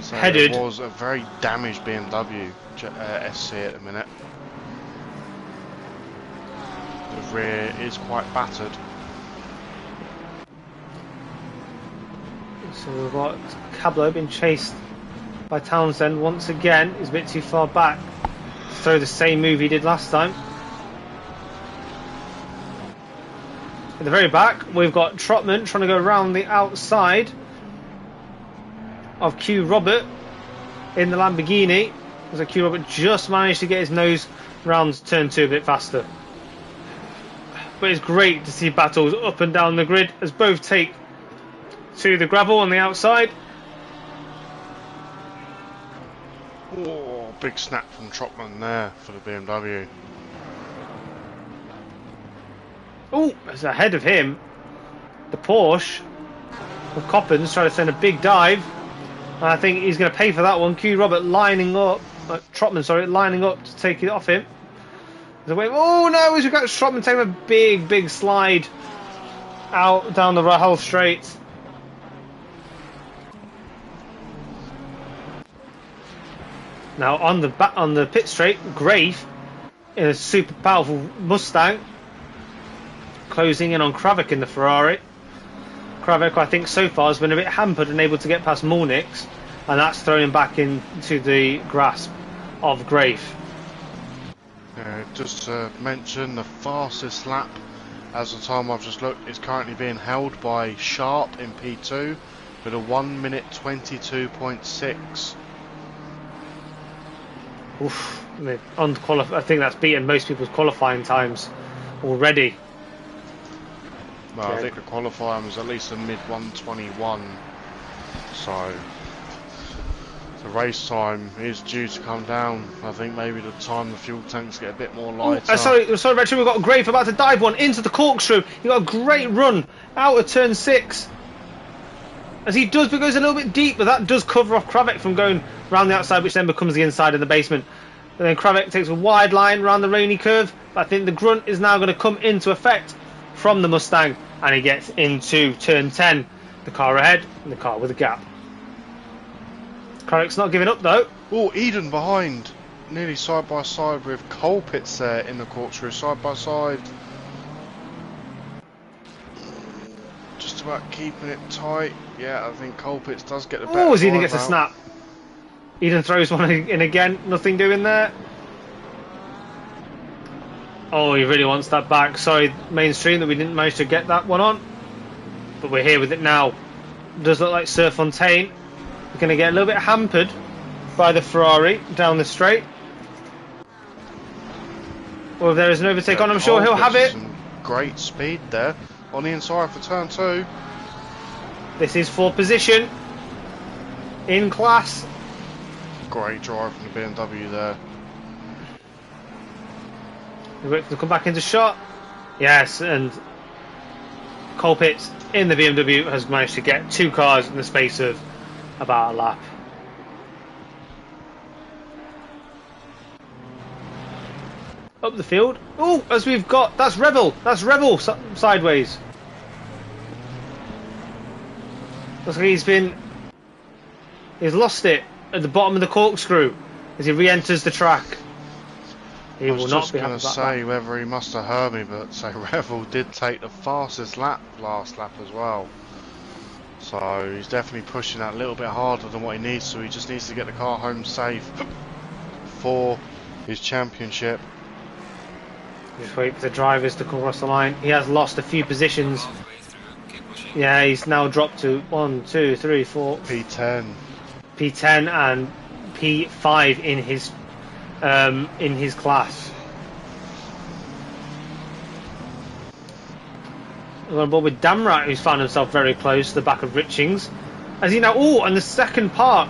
So
headed.
It was a very damaged BMW SC at the minute. The rear is quite battered.
So we've got Cablo being chased by Townsend once again. He's a bit too far back to throw the same move he did last time. At the very back, we've got Trotman trying to go around the outside of Q Robert in the Lamborghini. As Q Robert just managed to get his nose round turn 2 a bit faster. But it's great to see battles up and down the grid as both take to the gravel on the outside.
Oh, big snap from Trotman there for the BMW.
Oh, it's ahead of him. The Porsche of Coppens trying to send a big dive. And I think he's going to pay for that one. Q Robert lining up. Trotman, sorry, lining up to take it off him. Oh no, we've got Trotman taking a big slide out down the Rahal straight. Now on the pit straight, Grave in a super powerful Mustang, closing in on Kravik in the Ferrari. Kravik, I think, so far has been a bit hampered and able to get past Mulnix, and that's thrown him back into the grasp of Grave.
Just to mention, the fastest lap, as the time I've just looked, is currently being held by Sharp in P2 with a 1 minute 22.6.
Oof, I think that's beaten most people's qualifying times already.
Well, yeah. I think the qualifying was at least a mid 121, so the race time is due to come down. I think maybe the time the fuel tanks get a bit more lighter.
Sorry, Richard, we've got a Grave about to dive one into the corkscrew. He got a great run out of turn 6. As he does, but goes a little bit deep, but that does cover off Kravik from going round the outside, which then becomes the inside of the basement. And then Kravik takes a wide line around the rainy curve, but I think the grunt is now going to come into effect from the Mustang, and he gets into turn 10. The car ahead, and the car with a gap. Kravik's not giving up though.
Oh, Eden behind, nearly side by side with Colpitts there in the corkscrew, side by side. Just about keeping it tight. Yeah, I think Colpitts does get the better.
Oh, as Eden gets a snap. Eden throws one in again, nothing doing there. Oh, he really wants that back. Sorry, mainstream, that we didn't manage to get that one on. But we're here with it now. Does look like Sir Fontaine. We're going to get a little bit hampered by the Ferrari down the straight. Well, if there is an overtake on, I'm sure he'll have it.
Some great speed there on the inside for turn 2.
This is for position in class.
Great drive from the BMW there.
We wait for them to come back into shot. Yes, and Colpitts in the BMW has managed to get 2 cars in the space of about a lap. Up the field. Oh, as we've got, that's Rebel sideways. Looks like he's lost it at the bottom of the corkscrew as he re-enters the track. He will not be happy about that.
I was just going to say whether he must have heard me, but so Revel did take the fastest lap last lap as well. So he's definitely pushing that a little bit harder than what he needs to. He just needs to get the car home safe for his championship.
Just wait for the drivers to come across the line. He has lost a few positions. Yeah, he's now dropped to 1, 2, 3, 4.
P10.
P10 and P5 in his class. We're on board with Damrat, who's found himself very close to the back of Richings. As he now, and the second part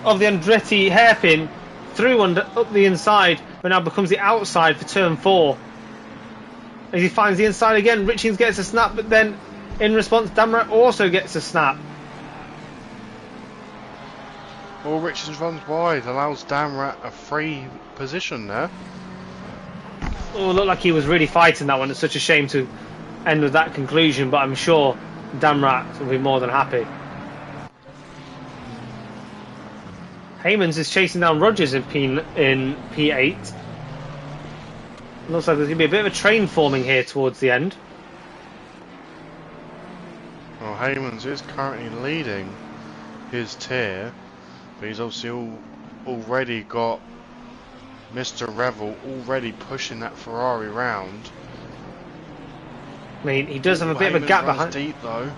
of the Andretti hairpin through up the inside, but now becomes the outside for turn 4. As he finds the inside again, Richings gets a snap, but then in response, Damrat also gets a snap.
Well, Richings runs wide, allows Damrat a free position there.
Oh, looked like he was really fighting that one. It's such a shame to end with that conclusion, but I'm sure Damrat will be more than happy. Heymans is chasing down Rogers in P8. Looks like there's going to be a bit of a train forming here towards the end.
Well, Heymans is currently leading his tier, but he's obviously already got Mr. Revel already pushing that Ferrari round.
I mean, he does have a bit of a gap behind.
Deep though,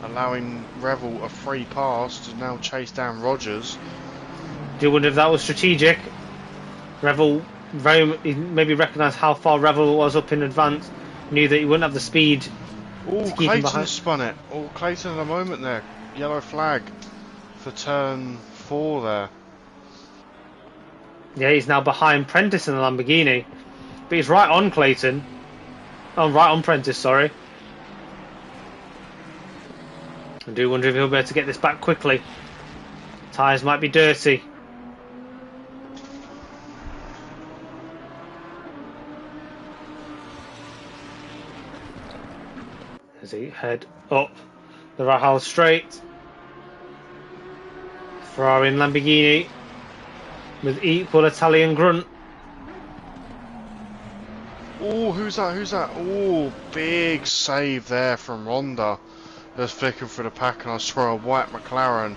allowing Revel a free pass to now chase down Rogers.
Do wonder if that was strategic. Revel maybe recognised how far Revel was up in advance. Knew that he wouldn't have the speed.
Oh, Clayton spun it. Oh, Clayton at a moment there. Yellow flag for turn 4 there.
Yeah, he's now behind Prentice in the Lamborghini. But he's right on Clayton. Oh, right on Prentice, sorry. I do wonder if he'll be able to get this back quickly. Tyres might be dirty. As he head up the Rahal Straight. Ferrari and Lamborghini with equal Italian grunt.
Oh, who's that? Who's that? Oh, big save there from Ronda. Just flicking through the pack, and I saw a white McLaren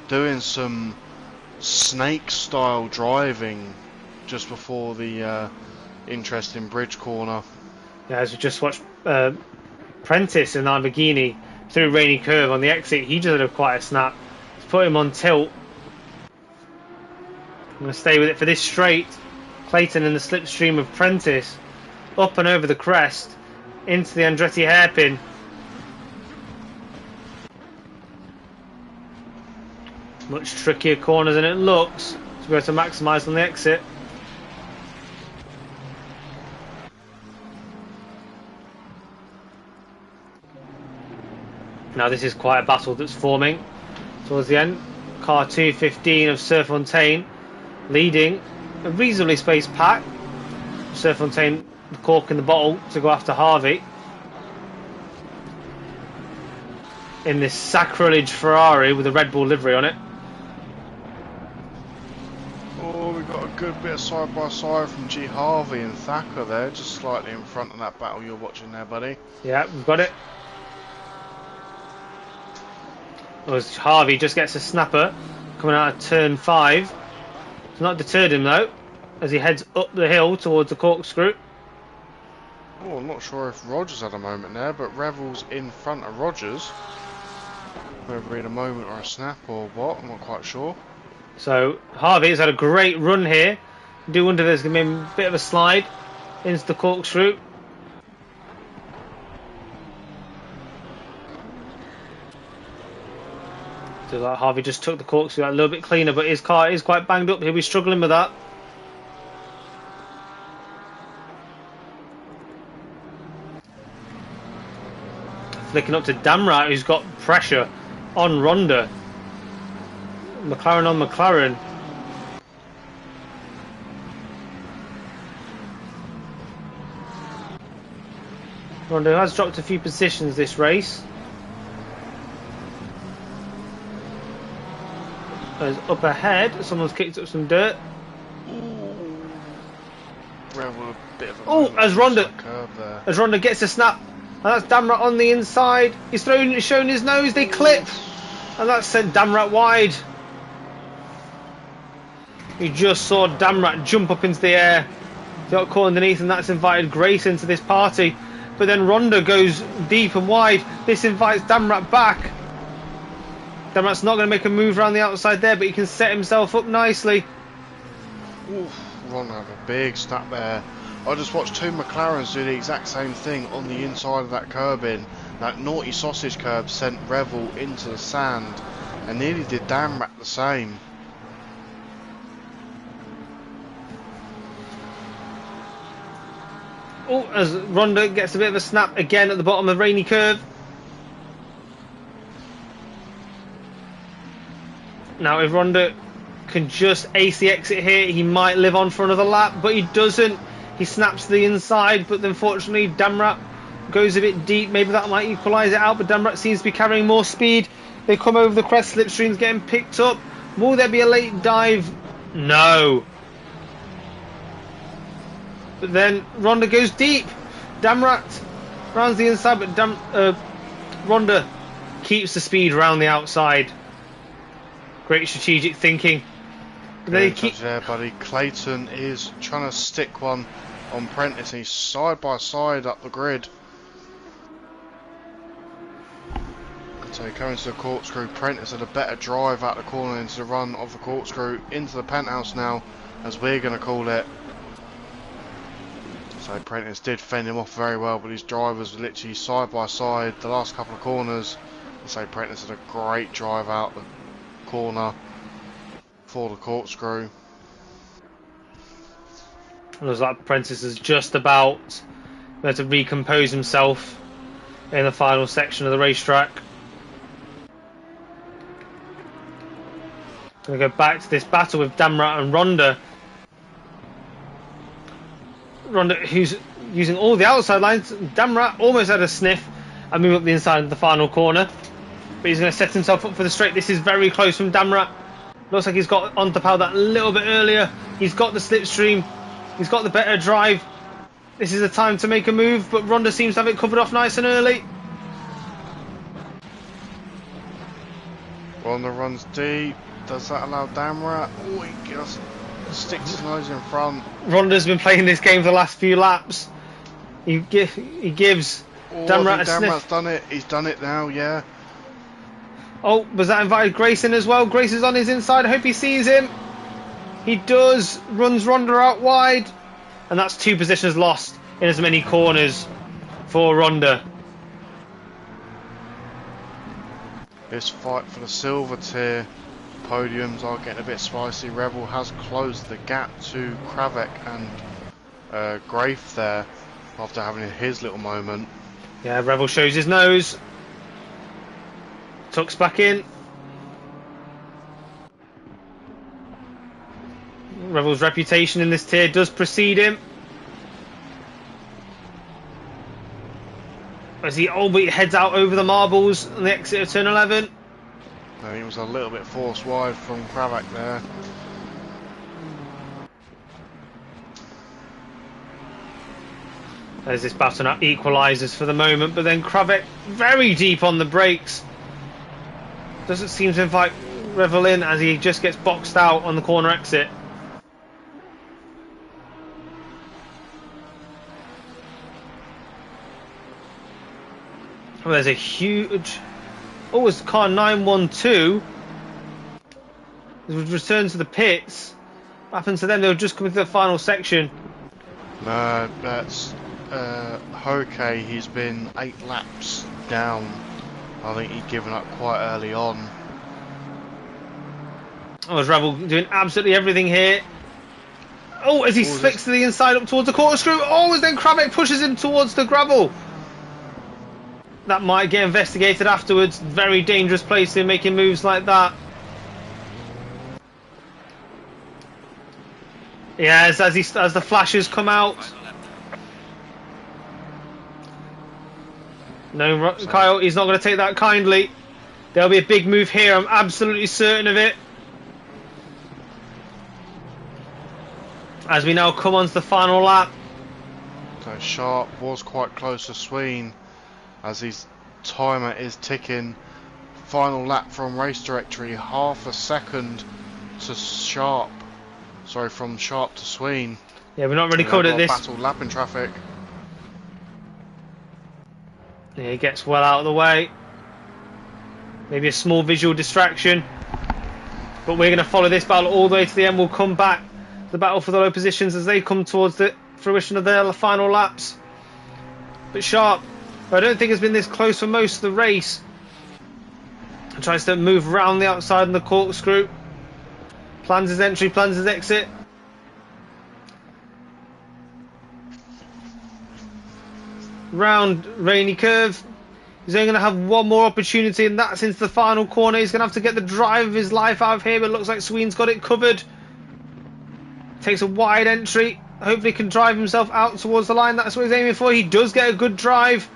doing some snake-style driving just before the interesting bridge corner.
Yeah, as we just watched Prentice in Lamborghini through Rainy Curve on the exit, he just had quite a snap. It's put him on tilt. I'm going to stay with it for this straight. Clayton in the slipstream of Prentice, up and over the crest, into the Andretti hairpin. Much trickier corner than it looks to be able to maximise on the exit. Now this is quite a battle that's forming towards the end. Car 215 of Serfontaine leading a reasonably spaced pack. Serfontaine the cork in the bottle to go after Harvey in this sacrilege Ferrari with a Red Bull livery on it.
Oh, we got a good bit of side by side from G Harvey and Thacker there, just slightly in front of that battle you're watching there, buddy.
Yeah, we've got it. As Harvey just gets a snapper coming out of turn 5. It's not deterred him though, as he heads up the hill towards the corkscrew.
Oh, I'm not sure if Rogers had a moment there, but Revel's in front of Rogers. Whether in a moment or a snap or what, I'm not quite sure.
So Harvey has had a great run here. I do wonder if there's going to be a bit of a slide into the corkscrew. So like Harvey just took the corkscrew out a little bit cleaner, but his car is quite banged up. He'll be struggling with that. Flicking up to Damrat, who's got pressure on Ronda. McLaren on McLaren. Ronda has dropped a few positions this race. As up ahead, someone's kicked up some dirt. Oh, as Ronda gets a snap. And that's Damrat on the inside. He's showing his nose. They clip. And that's sent Damrat wide. You just saw Damrat jump up into the air. He got caught underneath, and that's invited Grace into this party. But then Ronda goes deep and wide. This invites Damrat back. Damrat's not going to make a move around the outside there, but he can set himself up nicely.
Oof, Ronda had a big snap there. I just watched two McLarens do the exact same thing on the inside of that curb in. That naughty sausage curb sent Revel into the sand, and nearly did Damrat the same.
Oh, as Ronda gets a bit of a snap again at the bottom of Rainy Curve. Now if Ronda can just ace the exit here, he might live on for another lap, but he doesn't. He snaps to the inside, but unfortunately Damrat goes a bit deep. Maybe that might equalise it out, but Damrat seems to be carrying more speed. They come over the crest, slipstream's getting picked up. Will there be a late dive? No. But then Ronda goes deep. Damrat rounds the inside, but Ronda keeps the speed around the outside. Great strategic thinking.
They keep there, buddy. Clayton is trying to stick one on Prentice. He's side by side up the grid. So coming to the corkscrew, Prentice had a better drive out the corner into the run of the corkscrew, into the penthouse now, as we're going to call it. So Prentice did fend him off very well, but his drivers were literally side by side the last couple of corners. So Prentice had a great drive out the corner for the corkscrew.
It looks like Prentice is just about going to recompose himself in the final section of the racetrack. Going to go back to this battle with Damrat and Ronda. Ronda, who's using all the outside lines. Damrat almost had a sniff and move up the inside of the final corner, but he's going to set himself up for the straight. This is very close from Damrat. Looks like he's got on the power that a little bit earlier. He's got the slipstream. He's got the better drive. This is a time to make a move, but Ronda seems to have it covered off nice and early.
Ronda runs deep. Does that allow Damrat? Oh, he just sticks his nose in front.
Ronda's been playing this game for the last few laps. He gives Damrat a sniff.
Damrat's done it. He's done it now, yeah.
Oh, was that invited Grace in as well? Grace is on his inside. I hope he sees him. He does. Runs Ronda out wide. And that's 2 positions lost in as many corners for Ronda.
This fight for the silver tier podiums are getting a bit spicy. Rebel has closed the gap to Kravec and Grafe there after having his little moment.
Yeah, Rebel shows his nose. Tucks back in. Rebel's reputation in this tier does precede him. As he heads out over the marbles on the exit of turn 11.
No, he was a little bit forced wide from Kravec there.
As this battle now equalises for the moment, but then Kravec very deep on the brakes. Doesn't seem to invite Rebel in as he just gets boxed out on the corner exit. Oh, there's a huge... Oh, it's car 912. It was returned to the pits. What happened to them? They were just coming to the final section.
No, that's Hoke. He's been 8 laps down. I think he'd given up quite early on.
Oh, there's Rebel doing absolutely everything here. Oh, as he flicks to the inside up towards the corkscrew. Oh, and then Kravec pushes him towards the gravel. That might get investigated afterwards. Very dangerous place in making moves like that. Yeah, as the flashes come out. No, Kyle, he's not going to take that kindly. There'll be a big move here. I'm absolutely certain of it. As we now come on to the final lap.
So Sharp was quite close to Sween as his timer is ticking. Final lap from race directory, half a second to Sharp. Sorry, from Sharp to Sween.
Yeah, we're not really covered at this.
Battle lap in traffic.
Yeah, he gets well out of the way. Maybe a small visual distraction. But we're going to follow this battle all the way to the end. We'll come back to the battle for the low positions as they come towards the fruition of their final laps. But Sharp, I don't think has been this close for most of the race. And tries to move around the outside in the corkscrew. Plans his entry, plans his exit. Round Rainy Curve. He's only going to have one more opportunity, and that's into the final corner. He's going to have to get the drive of his life out of here, but it looks like Sween's got it covered. Takes a wide entry. Hopefully he can drive himself out towards the line. That's what he's aiming for. He does get a good drive.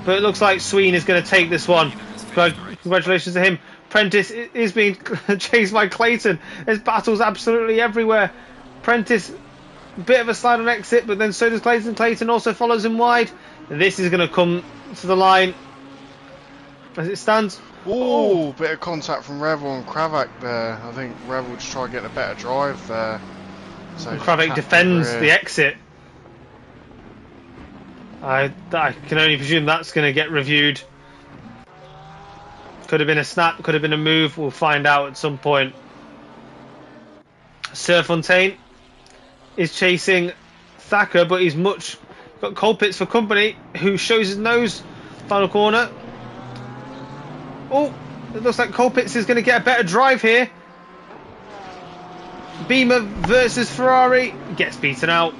But it looks like Sween is going to take this one. Congratulations to him. Prentice is being chased by Clayton. There's battles absolutely everywhere. Prentice, a bit of a slide on exit, but then so does Clayton. Clayton also follows him wide. This is going to come to the line as it stands.
Ooh, bit of contact from Rebel and Kravec there. I think Rebel just try to get a better drive there. So
Kravec defends the exit. I can only presume that's going to get reviewed. Could have been a snap, could have been a move. We'll find out at some point. Serfontaine is chasing Thacker, but he's got Colpitts for company, who shows his nose. Final corner. Oh, it looks like Colpitts is going to get a better drive here. Beamer versus Ferrari. Gets beaten out.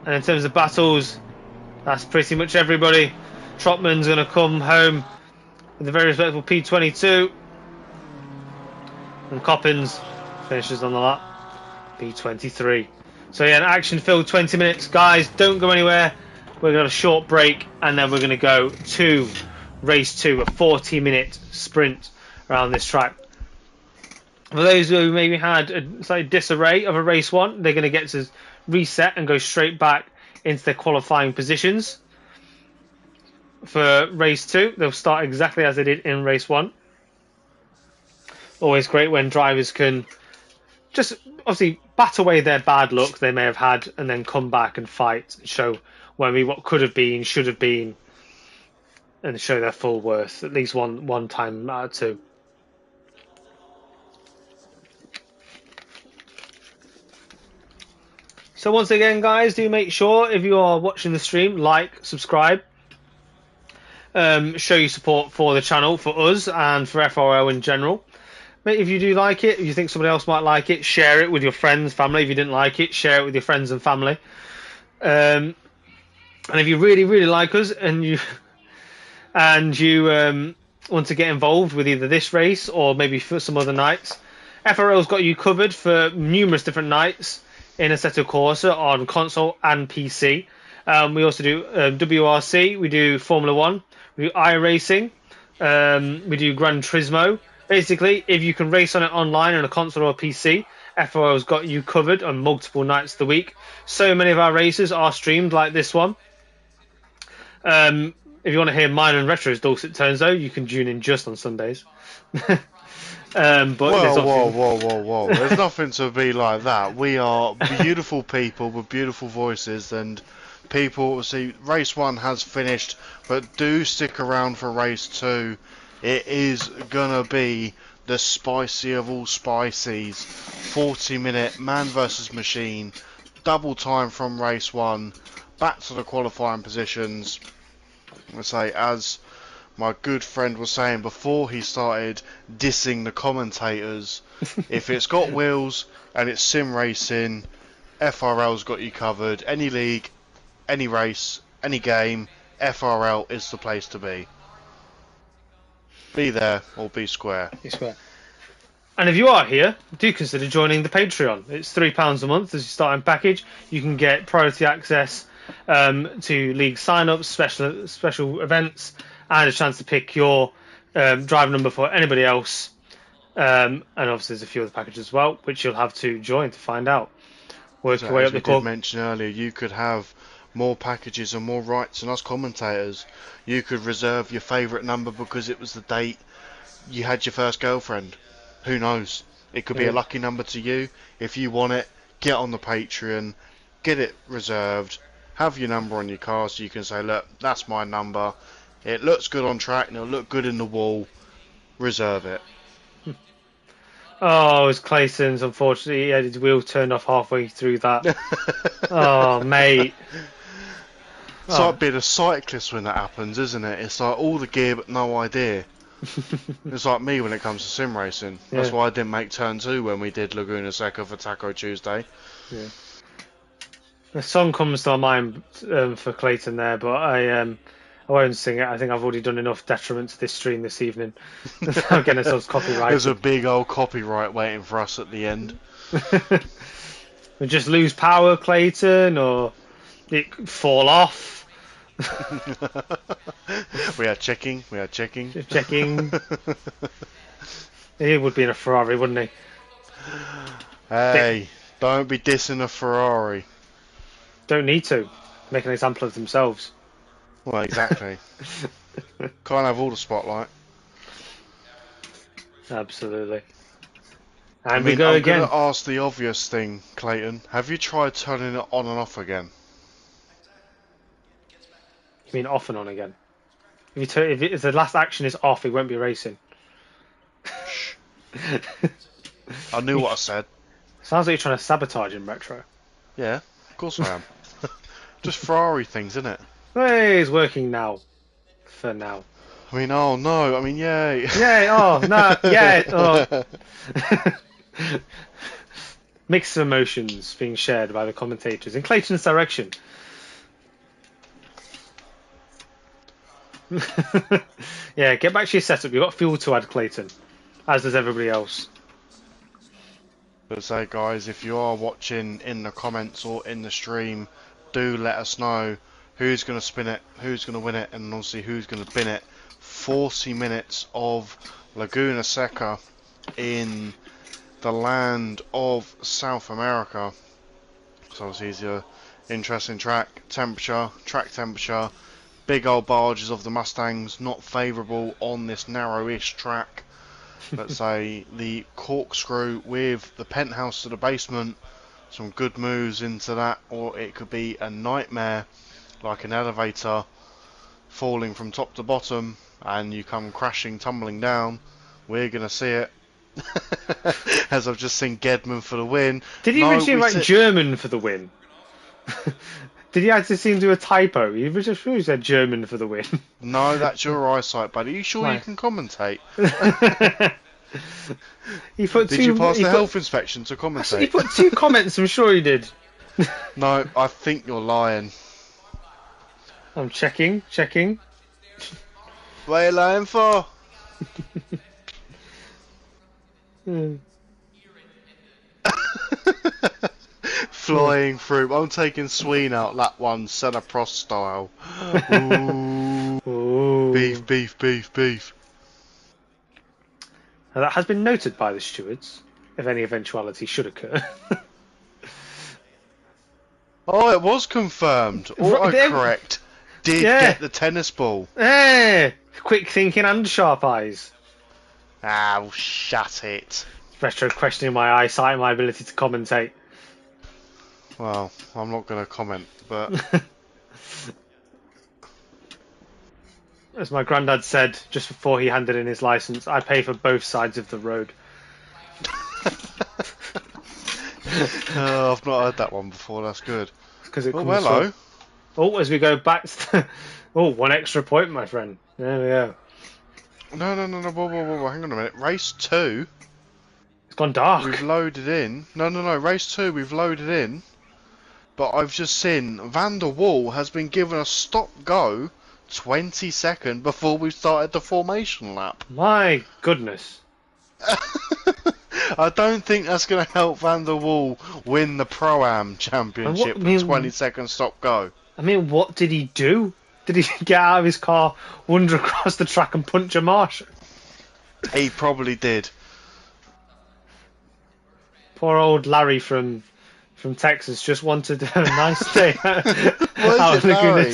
And in terms of battles, that's pretty much everybody. Trotman's going to come home with a very respectable P22. And Coppins finishes on the lap, P23. So yeah, an action-filled 20 minutes. Guys, don't go anywhere. We're going to have a short break, and then we're going to go to race 2, a 40-minute sprint around this track. For those who maybe had a slight disarray of a race 1, they're going to get to reset and go straight back into their qualifying positions. For race 2, they'll start exactly as they did in race 1. Always great when drivers can just obviously bat away their bad luck they may have had and then come back and fight and show what could have been, should have been, and show their full worth at least one time out of 2. So once again, guys, do make sure if you are watching the stream, like, subscribe, show your support for the channel, for us, and for FRL in general. If you do like it, if you think somebody else might like it, share it with your friends, family. If you didn't like it, share it with your friends and family. And if you really, really like us and you want to get involved with either this race or maybe for some other nights, FRL's got you covered for numerous different nights in Assetto Corsa on console and PC. We also do WRC, we do Formula 1, we do iRacing, we do Gran Turismo. Basically, if you can race on it online on a console or a PC, FRL's got you covered on multiple nights of the week. So many of our races are streamed like this one. If you want to hear mine and Retro's dulcet tones, though, you can tune in just on Sundays. But
whoa. There's nothing to be like that. We are beautiful people with beautiful voices, and people see race 1 has finished, but do stick around for race 2. It is gonna be the spicy of all spices. 40-minute man versus machine, double time from race 1, back to the qualifying positions. I say, as my good friend was saying before he started dissing the commentators, if it's got wheels and it's sim racing, FRL's got you covered. Any league, any race, any game, FRL is the place to be. Be there or be square.
Be square. And if you are here, do consider joining the Patreon. It's £3 a month as your starting package. You can get priority access to league sign-ups, special events, and a chance to pick your driver number for anybody else. And obviously there's a few other packages as well, which you'll have to join to find out. Work your way up the
call. As we did mention earlier, you could have more packages and more rights than us commentators. You could reserve your favourite number because it was the date you had your first girlfriend. Who knows? It could be a lucky number to you. If you want it, get on the Patreon, get it reserved, have your number on your car so you can say, look, that's my number. It looks good on track and it'll look good in the wall. Reserve it.
Oh, it was Clayton's. Unfortunately, he had his wheel turned off halfway through that. Oh, mate.
It's like being a cyclist when that happens, isn't it? It's like all the gear but no idea. It's like me when it comes to sim racing. Yeah. That's why I didn't make turn 2 when we did Laguna Seca for Taco Tuesday.
Yeah. The song comes to my mind for Clayton there, but I won't sing it. I think I've already done enough detriment to this stream this evening. I'm getting ourselves copyrighted.
There's a big old copyright waiting for us at the end.
We just lose power, Clayton, or it fall off.
We are checking.
Checking. He would be in a Ferrari, wouldn't he?
Hey, don't be dissing a Ferrari.
Don't need to. Make an example of themselves.
Well, exactly. Can't have all the spotlight.
Absolutely. And we go again.
I'm going to ask the obvious thing, Clayton. Have you tried turning it on and off again?
You mean off and on again? If the last action is off, it won't be racing.
Shh. I knew what I said.
Sounds like you're trying to sabotage in Retro.
Yeah, of course I am. Just Ferrari things, isn't it?
Hey, it's working now. For now.
I mean, oh no, I mean, yay.
Yay, oh, no, yay, oh. Mixed emotions being shared by the commentators in Clayton's direction. Yeah, get back to your setup. You've got fuel to add, Clayton. As does everybody else.
But say, guys, if you are watching in the comments or in the stream, do let us know who's going to spin it, who's going to win it, and obviously who's going to bin it. 40 minutes of Laguna Seca in the land of South America. So obviously it's an interesting track temperature, big old barges of the Mustangs, not favourable on this narrow-ish track. Let's say the corkscrew with the penthouse to the basement, some good moves into that, or it could be a nightmare like an elevator falling from top to bottom and you come crashing, tumbling down. We're going to see it. As I've just seen Gedman for the win.
Did he originally write German for the win? Did he actually seem to do a typo? He was just sure he said German for the win.
No, that's your eyesight, buddy. Are you sure you can commentate? Did you pass the health inspection to commentate?
He put 2 comments, I'm sure he did.
No, I think you're lying.
I'm checking.
What are you lying for? Flying through. I'm taking Sween out that one, Senna Prost style. Ooh. Beef.
Now that has been noted by the stewards, if any eventuality should occur.
Oh, it was confirmed. Autocorrect did get the tennis ball.
Quick thinking and sharp eyes.
Oh, shut it.
Retro questioning my eyesight and my ability to commentate.
Well, I'm not going to comment, but...
As my granddad said just before he handed in his license, I pay for both sides of the road.
I've not heard that one before, that's good.
Hello. Oh, as we go back to... Oh, 1 extra point, my friend. There we go.
No, whoa, hang on a minute. Race 2...
It's gone dark.
We've loaded in. No, race 2 we've loaded in. But I've just seen Van der Waal has been given a stop-go 20 seconds before we started the formation lap.
My goodness.
I don't think that's going to help Van der Waal win the Pro-Am Championship with 20 seconds stop-go.
I mean, what did he do? Did he get out of his car, wander across the track and punch a marshal?
He probably did.
Poor old Larry from Texas just wanted a nice day out of Laguna.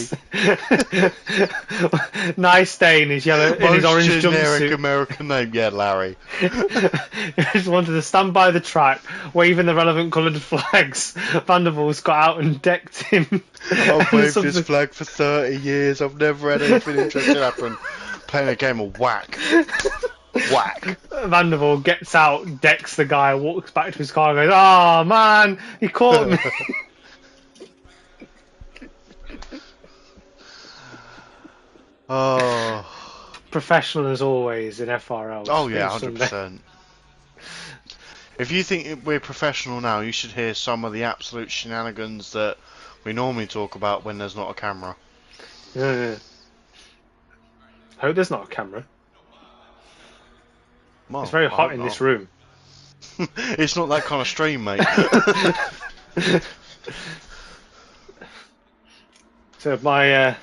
Nice day in his yellow, in his orange
generic
jumpsuit.
American name, yeah, Larry.
He just wanted to stand by the track, waving the relevant coloured flags. Van der Waal's got out and decked him.
I've waved this flag for 30 years. I've never had anything interesting happen. Playing a game of whack. Whack.
Van der Waal gets out, decks the guy, walks back to his car and goes, "Oh man, he caught me."
Oh.
Professional as always in FRL.
Oh yeah, 100%. If you think we're professional now, you should hear some of the absolute shenanigans that we normally talk about when there's not a camera.
Yeah. I hope there's not a camera. Well, it's very hot in this room.
It's not that kind of stream, mate.
So my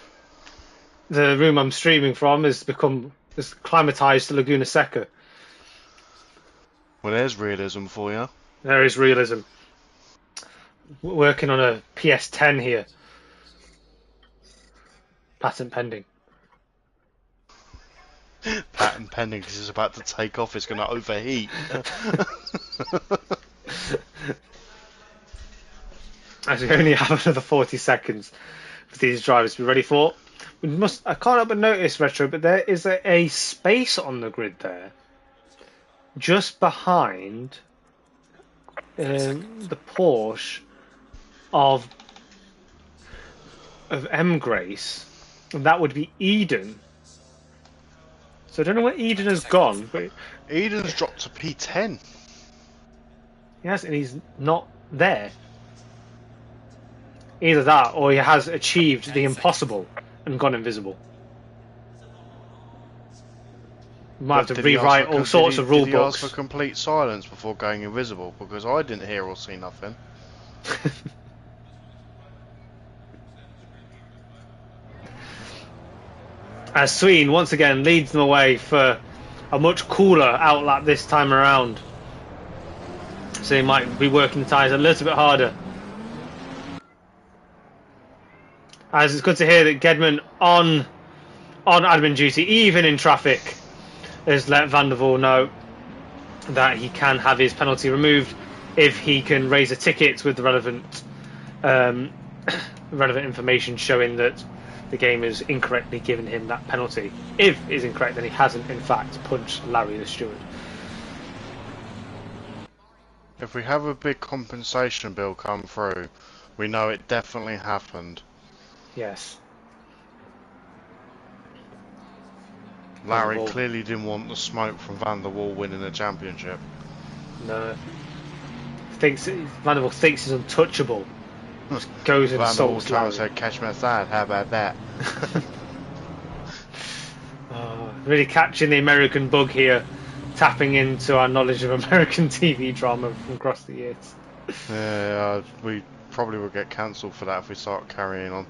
the room I'm streaming from is climatised to Laguna Seca.
Well, there's realism for you.
There is realism. Working on a PS10 here. Patent pending.
Patent pending because it's about to take off. It's going to overheat.
As we only have another 40 seconds for these drivers to be ready for. I can't help but notice, Retro, but there is a space on the grid there, just behind the Porsche of M Grace, and that would be Eden. So I don't know where Eden has gone, but
Eden's dropped to P10.
Yes, and he's not there. Either that, or he has achieved the impossible and gone invisible. We might have to rewrite all sorts of rule
books. Did he ask for complete silence before going invisible? Because I didn't hear or see nothing.
As Sween once again leads them away for a much cooler outlap this time around. So he might be working the tyres a little bit harder. As it's good to hear that Gedman on admin duty, even in traffic, has let Van der Voort know that he can have his penalty removed if he can raise a ticket with the relevant information showing that the game has incorrectly given him that penalty. If it is incorrect, then he hasn't in fact punched Larry the steward.
If we have a big compensation bill come through, we know it definitely happened.
Yes.
Larry clearly didn't want the smoke from Van der Voort winning the championship.
No. Van der Voort thinks he's untouchable. Just goes and assaults Larry.
Said, catch me outside, how about that?
Really catching the American bug here, tapping into our knowledge of American TV drama from across the years.
Yeah, we probably will get cancelled for that if we start carrying on.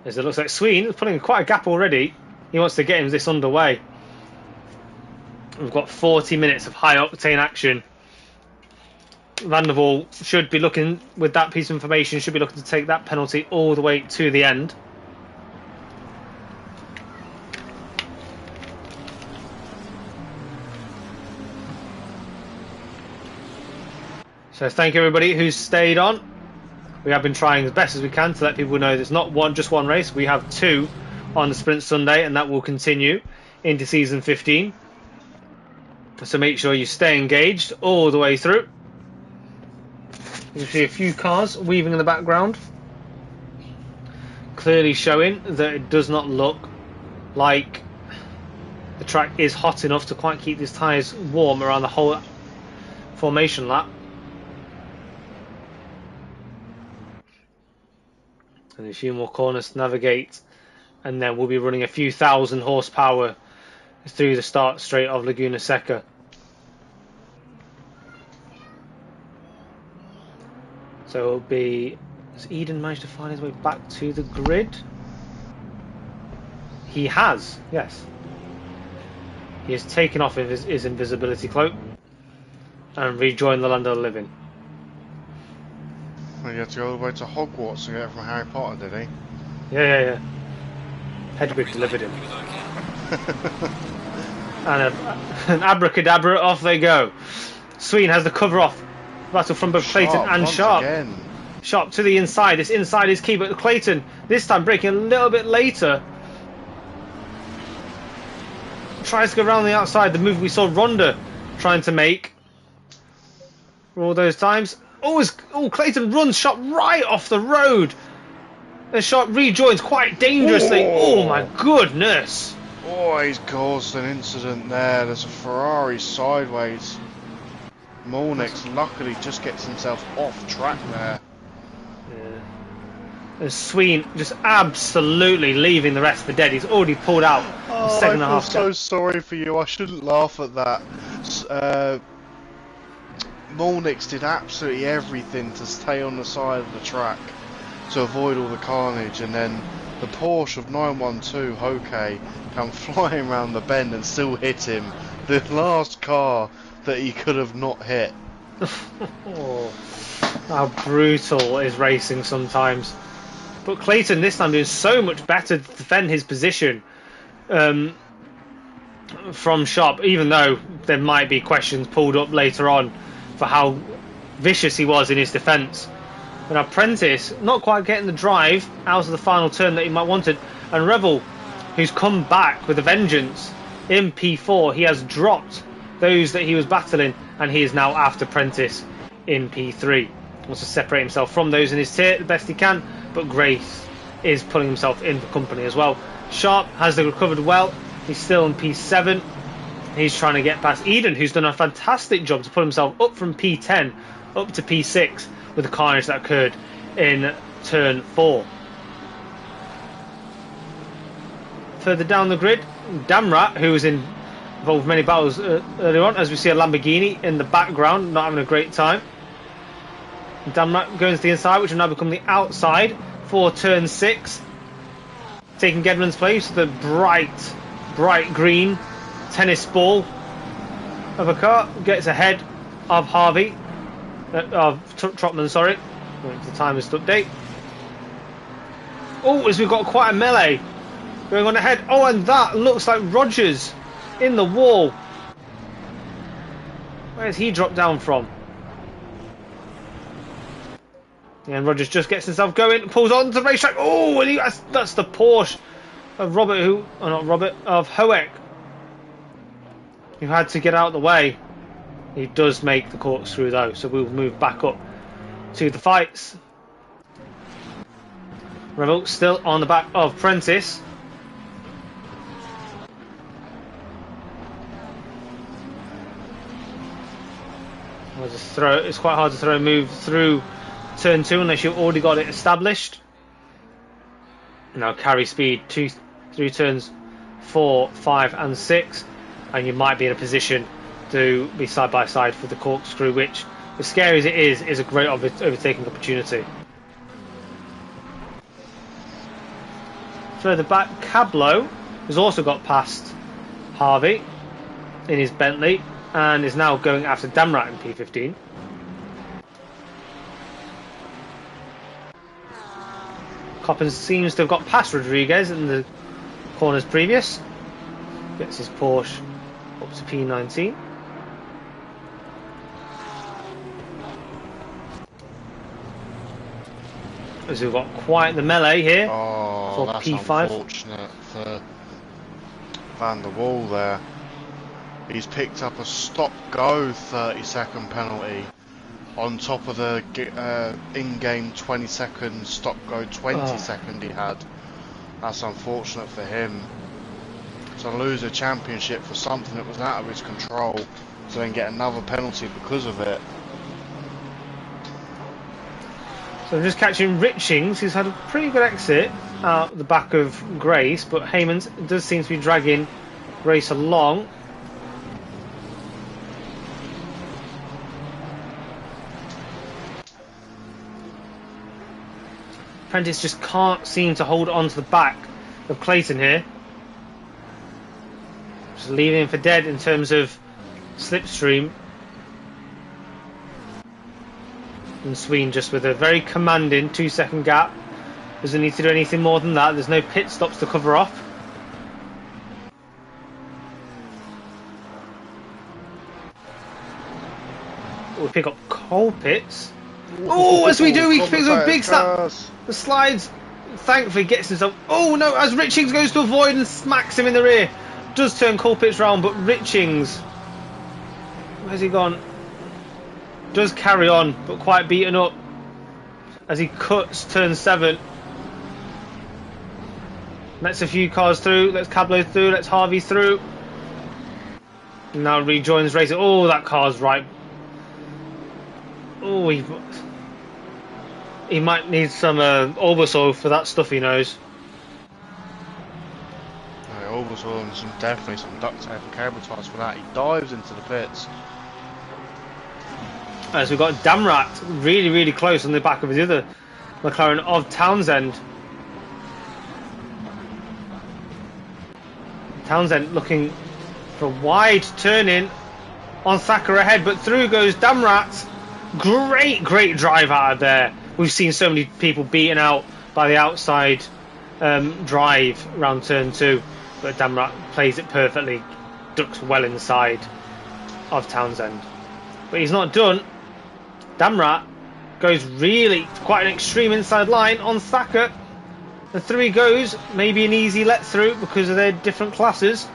As it looks like Sween is putting quite a gap already. He wants to get this underway. We've got 40 minutes of high octane action. Van der Voort should be looking, with that piece of information, should be looking to take that penalty all the way to the end. So thank you everybody who's stayed on. We have been trying as best as we can to let people know there's not just one race. We have two on the Sprint Sunday, and that will continue into season 15. So make sure you stay engaged all the way through. You can see a few cars weaving in the background, clearly showing that it does not look like the track is hot enough to quite keep these tyres warm around the whole formation lap. And a few more corners to navigate, and then we'll be running a few thousand horsepower through the start straight of Laguna Seca. So it'll be... Has Eden managed to find his way back to the grid? He has, yes. He has taken off his invisibility cloak and rejoined the land of the living.
He had to go all the way to Hogwarts to get it from Harry Potter, did he?
Yeah. Hedwig delivered him. And an abracadabra, off they go. Sween has the cover off. Battle from both Clayton and Sharp.
Again.
Sharp to the inside. This inside is key, but Clayton this time breaking a little bit later. Tries to go around the outside. The move we saw Ronda trying to make for all those times. Clayton runs Sharp right off the road. And Sharp rejoins quite dangerously. Oh my goodness.
Oh, he's caused an incident there. There's a Ferrari sideways. Molnix luckily just gets himself off track there.
Yeah. And Sween just absolutely leaving the rest for dead. He's already pulled out
the
second and a half.
I'm so sorry for you. I shouldn't laugh at that. Molnix did absolutely everything to stay on the side of the track to avoid all the carnage, and then the Porsche of 912 Hoke come flying around the bend and still hit him. The last car that he could have not hit.
How brutal is racing sometimes. But Clayton this time doing so much better to defend his position. from Sharp, even though there might be questions pulled up later on for how vicious he was in his defence. But Apprentice not quite getting the drive out of the final turn that he might wanted, and Rebel, who's come back with a vengeance in P4, he has dropped those that he was battling, and he is now after Apprentice in P3. Wants to separate himself from those in his tier the best he can, but Grace is pulling himself in for company as well. Sharp has recovered well. He's still in P7. He's trying to get past Eden, who's done a fantastic job to pull himself up from P10 up to P6 with the carnage that occurred in turn 4. Further down the grid, Damrat, who was involved in many battles earlier on, as we see a Lamborghini in the background, not having a great time. Damrat going to the inside, which will now become the outside for turn 6. Taking Gedman's place, the bright green tennis ball of a car, gets ahead of Harvey, Trotman, sorry. Wait for the timers to update. Oh, as we've got quite a melee going on ahead. Oh, and that looks like Rogers in the wall. Where's he dropped down from? Yeah, and Rogers just gets himself going, pulls on to the racetrack. Oh, and that's the Porsche of of Hoek, who had to get out of the way. He does make the corkscrew though, so we'll move back up to the fights. Rebel still on the back of Prentice. It's quite hard to throw a move through turn 2 unless you've already got it established. Now carry speed through turns 4, 5 and 6, and you might be in a position to be side by side for the corkscrew, which, as scary as it is a great overtaking opportunity. Further back, Cablo has also got past Harvey in his Bentley and is now going after Damrat in P15. Coppens seems to have got past Rodriguez in the corners previous. Gets his Porsche up to P19. As we've got quite the melee here for
that's
P5.
Unfortunate for Van der Waal there. He's picked up a stop-go 30-second penalty on top of the in-game 20-second stop-go 20-second he had. That's unfortunate for him. To lose a championship for something that was out of his control, to then get another penalty because of it.
So I'm just catching Richings, who's had a pretty good exit out the back of Grace, but Heymans does seem to be dragging Grace along. Prentice just can't seem to hold on to the back of Clayton here. Just leaving him for dead in terms of slipstream. And Sween just with a very commanding 2-second gap. Doesn't need to do anything more than that. There's no pit stops to cover off. We pick up Colpitts. Oh, as we do, he picks up a big snap. The slides, thankfully, gets himself. Oh no, as Richings goes to avoid and smacks him in the rear. Does turn Colpitts round, but Richings, where's he gone? Does carry on, but quite beaten up as he cuts turn 7. Lets a few cars through, lets Cablo through, lets Harvey through. Now rejoins racing. Oh, that car's right. Oh, he might need some Bulbasaur for that stuff he knows.
Bulbasaur and definitely some duct tape and cable ties for that. He dives into the pits.
As we've got Damrat really, really close on the back of his other McLaren of Townsend. Townsend looking for a wide turn-in on Thacker ahead, but through goes Damrat. Great drive out of there. We've seen so many people beaten out by the outside drive round turn 2, but Damrat plays it perfectly, ducks well inside of Townsend. But he's not done. Damrat goes really quite an extreme inside line on Seca. The 3 goes, maybe an easy let through because of their different classes.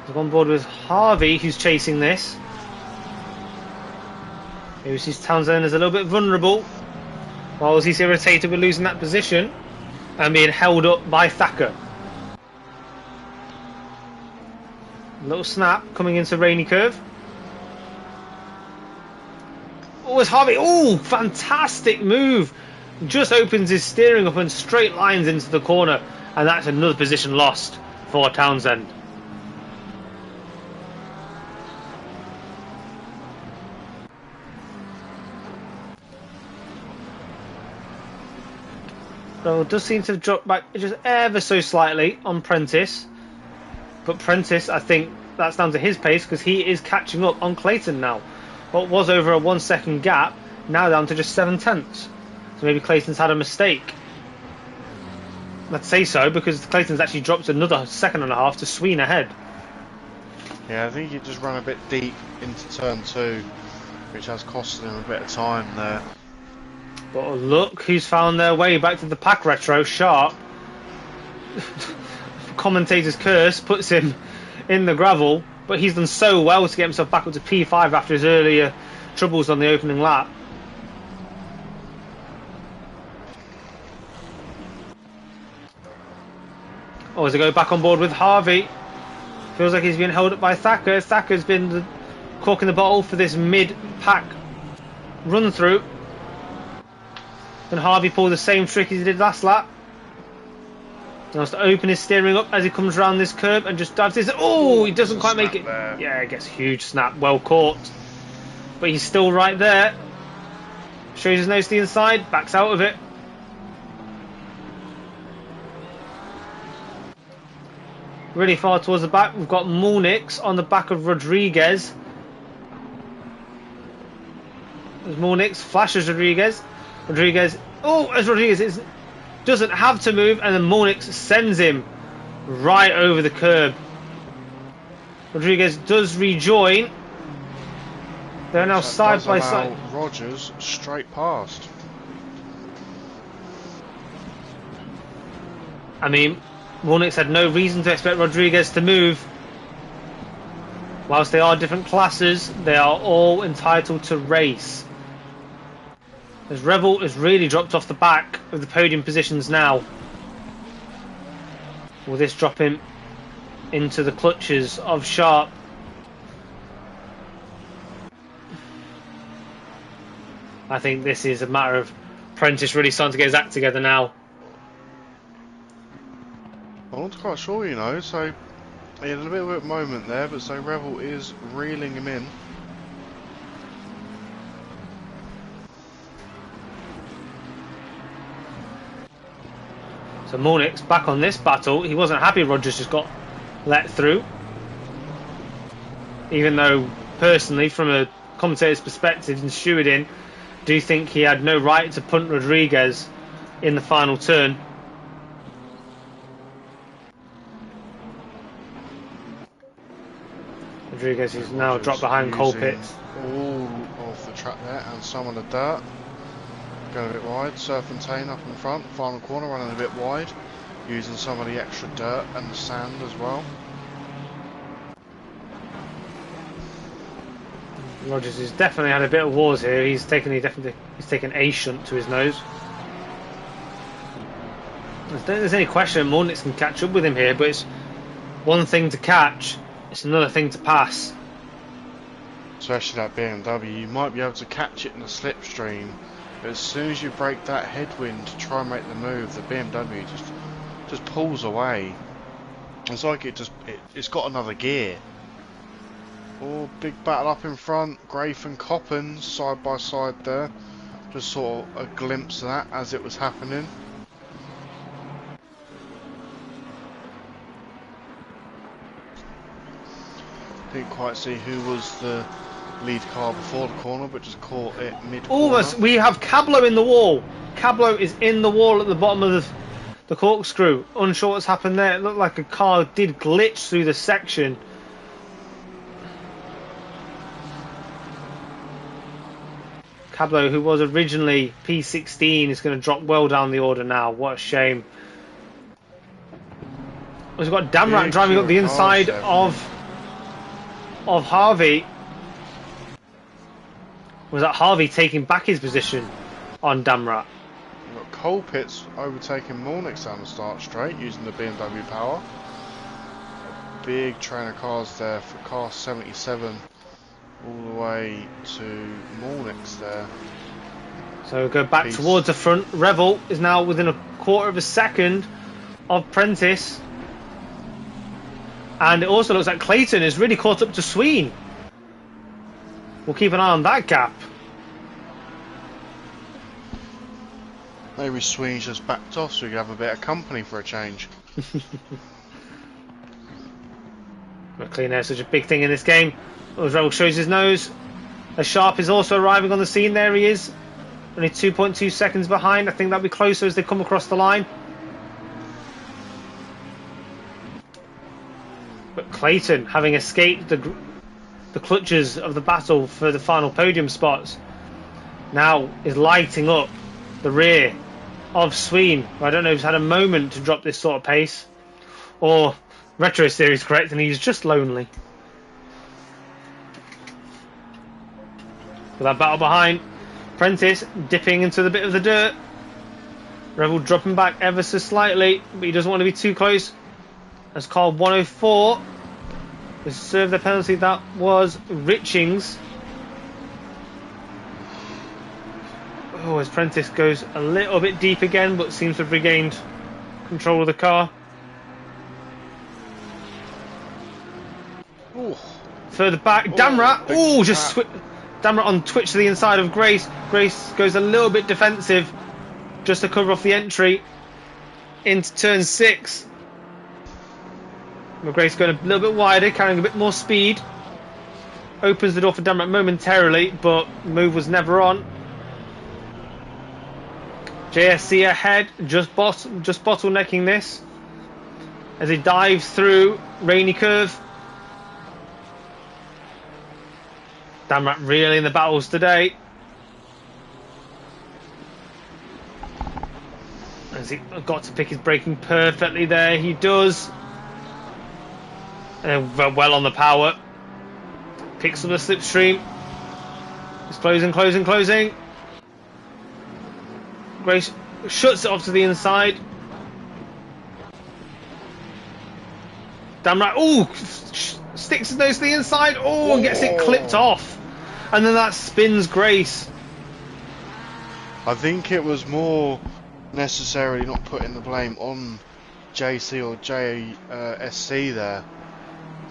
He's on board with Harvey, who's chasing this. Maybe sees Townsend as a little bit vulnerable, while he's irritated with losing that position and being held up by Thacker. Little snap coming into Rainy Curve. Oh, it's Harvey. Oh, fantastic move. Just opens his steering up and straight lines into the corner, and that's another position lost for Townsend. So it does seem to have dropped back just ever so slightly on Prentice. But Prentice, I think that's down to his pace because he is catching up on Clayton now. What was over a 1 second gap, now down to just 7/10. So maybe Clayton's had a mistake. Let's say so, because Clayton's actually dropped another 1.5 seconds to Sween ahead.
Yeah, I think he just ran a bit deep into turn 2, which has costed him a bit of time there.
But look who's found their way back to the pack retro. Sharp. Commentator's curse puts him in the gravel, but he's done so well to get himself back up to P5 after his earlier troubles on the opening lap. Oh, as they go back on board with Harvey. Feels like he's been held up by Thacker. Thacker's been the cork in the bottle for this mid-pack run through. And Harvey pulled the same trick as he did last lap. He wants to open his steering up as he comes around this curb and just dives this. Oh, he doesn't quite make it.
There.
Yeah, it gets a huge snap. Well caught. But he's still right there. Shows his nose to the inside. Backs out of it. Really far towards the back. We've got Mulnix on the back of Rodriguez. There's Mulnix. Flashes Rodriguez. Rodriguez. Oh, as Rodriguez doesn't have to move, and then Mulnix sends him right over the curb. Rodriguez does rejoin. They're now side by side.
Rogers straight past.
I mean, Mulnix had no reason to expect Rodriguez to move. Whilst they are different classes, they are all entitled to race. As Revel has really dropped off the back of the podium positions now. Will this drop him into the clutches of Sharp? I think this is a matter of Prentice really starting to get his act together now.
I wasn't quite sure, you know, so he had a bit of a moment there, but so Revel is reeling him in.
So Mulnix back on this battle. He wasn't happy Rogers just got let through. Even though, personally, from a commentator's perspective and stewarding, do think he had no right to punt Rodriguez in the final turn. Rodriguez is now dropped behind Colpitts.
All of the track there and some of the dirt. Going a bit wide, Serpentine up in front, final corner running a bit wide, using some of the extra dirt and the sand as well.
Rogers has definitely had a bit of wars here. He's taken a shunt to his nose. I don't think there's any question Mulnix can catch up with him here, but it's one thing to catch, it's another thing to pass.
Especially that BMW, you might be able to catch it in the slipstream. But as soon as you break that headwind to try and make the move, the BMW just pulls away. It's like it's got another gear. Oh, big battle up in front. Grafe and Coppens side by side there. Just sort of a glimpse of that as it was happening. Didn't quite see who was the lead car before the corner, but just caught it mid-corner.
Almost. We have Cablo in the wall. Cablo is in the wall at the bottom of the corkscrew. Unsure what's happened there. It looked like a car did glitch through the section. Cablo, who was originally P16, is going to drop well down the order now. What a shame. We've got Damrat driving up the inside of Harvey. Was that Harvey taking back his position on Damrat?
We've got Colpitts overtaking Mornix down the start straight using the BMW power. A big train of cars there for car 77 all the way to Mornix there.
So go back towards the front. Revel is now within a quarter of a second of Prentice. And it also looks like Clayton is really caught up to Sween. We'll keep an eye on that gap.
Maybe Sween's just backed off so we can have a bit of company for a change.
Clean air is such a big thing in this game. As Revel shows his nose. As Sharp is also arriving on the scene. There he is. Only 2.2 seconds behind. I think that'll be closer as they come across the line. But Clayton, having escaped the clutches of the battle for the final podium spots, now is lighting up the rear of Sween, who I don't know if he's had a moment to drop this sort of pace, or Retro Series correct, and he's just lonely. With that battle behind, Prentice dipping into the bit of the dirt. Revel dropping back ever so slightly, but he doesn't want to be too close. As car 104 has served the penalty. That was Richings. Oh, as Prentice goes a little bit deep again, but seems to have regained control of the car.
Ooh.
Further back, Damrat. Oh, just Damrat on twitch to the inside of Grace. Grace goes a little bit defensive just to cover off the entry into turn 6. Grace going a little bit wider, carrying a bit more speed. Opens the door for Damrat momentarily, but move was never on. JSC ahead, just bottlenecking this as he dives through Rainy Curve. Damrat really in the battles today. Has he got to pick his braking perfectly there? He does. And well on the power. Picks up the slipstream. It's closing. Grace shuts it off to the inside. Damrat, sticks his nose to the inside. And gets it clipped off. And then that spins Grace.
I think it was more necessarily not putting the blame on JC or JSC there.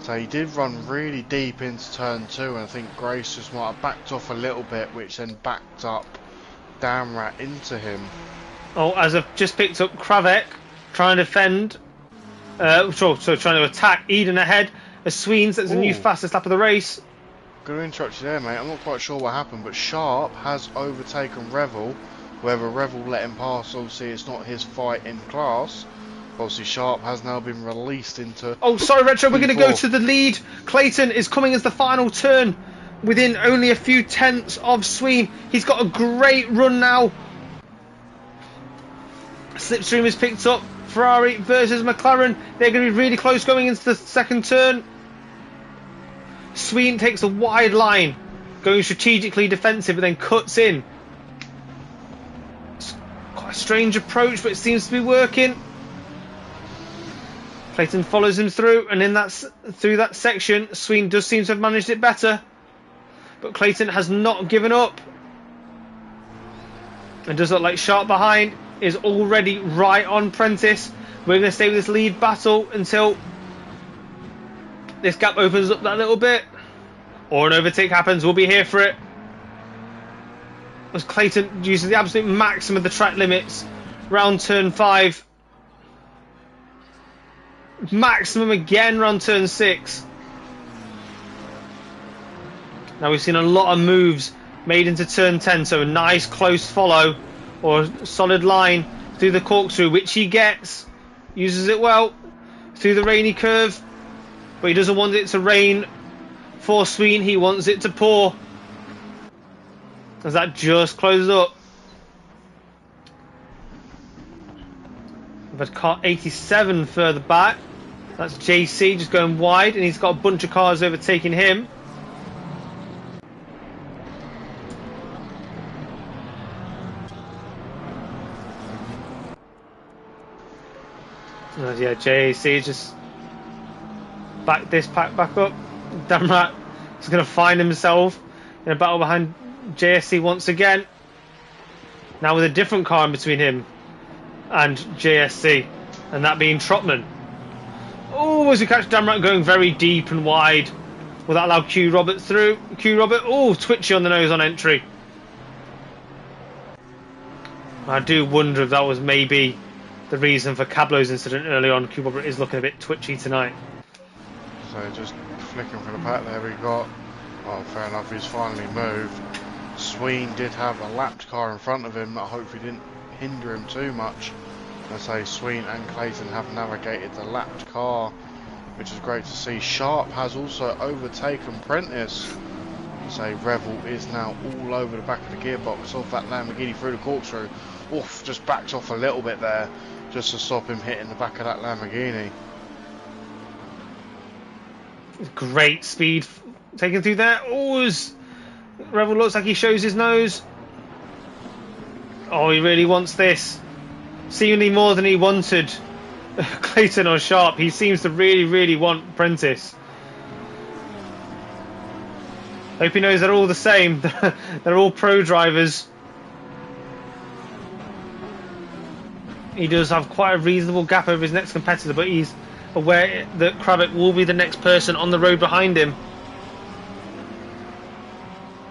So he did run really deep into turn 2, and I think Grace just might have backed off a little bit, which then backed up Damrat into him.
As I've just picked up Kravek trying to defend, trying to attack Eden ahead. As Sweens, that's the new fastest lap of the race.
Going to interrupt you there, mate. I'm not quite sure what happened, but Sharp has overtaken Revel. Whether Revel let him pass, obviously it's not his fight in class. Obviously Sharp has now been released into...
sorry Retro, we're going to go to the lead. Clayton is coming as the final turn within only a few tenths of Sween. He's got a great run now. Slipstream is picked up. Ferrari versus McLaren. They're going to be really close going into the second turn. Sween takes a wide line, going strategically defensive, but then cuts in. It's quite a strange approach, but it seems to be working. Clayton follows him through, and through that section, Sween does seem to have managed it better. But Clayton has not given up. It does look like Sharp behind is already right on Prentice. We're going to stay with this lead battle until this gap opens up that little bit, or an overtake happens. We'll be here for it. As Clayton uses the absolute maximum of the track limits, round turn 5. Maximum again round turn 6. Now we've seen a lot of moves made into turn 10, so a nice close follow or a solid line through the corkscrew, which he gets. Uses it well through the rainy curve, but he doesn't want it to rain for Sween. He wants it to pour, as that just closes up. We've had car 87 further back. That's JC just going wide, and he's got a bunch of cars overtaking him. Yeah, JC just back this pack back up. Damrat is going to find himself in a battle behind JSC once again. Now with a different car in between him and JSC, and that being Trotman. Oh, as we catch Damrat going very deep and wide. Will that allow Q Robert through? Q Robert, oh, twitchy on the nose on entry. I do wonder if that was maybe the reason for Cablo's incident early on. Q Robert is looking a bit twitchy tonight.
So just flicking from the pack there, we got, well, fair enough, he's finally moved. Sween did have a lapped car in front of him that hopefully didn't hinder him too much. I say Sween and Clayton have navigated the lapped car, which is great to see. Sharp has also overtaken Prentice. I say Revel is now all over the back of the gearbox of that Lamborghini through the corkscrew. Oof, just backs off a little bit there, just to stop him hitting the back of that Lamborghini.
Great speed taken through there. Oh, Revel looks like he shows his nose. Oh, he really wants this. Seemingly more than he wanted Clayton or Sharp. He seems to really, really want Prentice. Hope he knows they're all the same. They're all pro drivers. He does have quite a reasonable gap over his next competitor, but he's aware that Kravik will be the next person on the road behind him.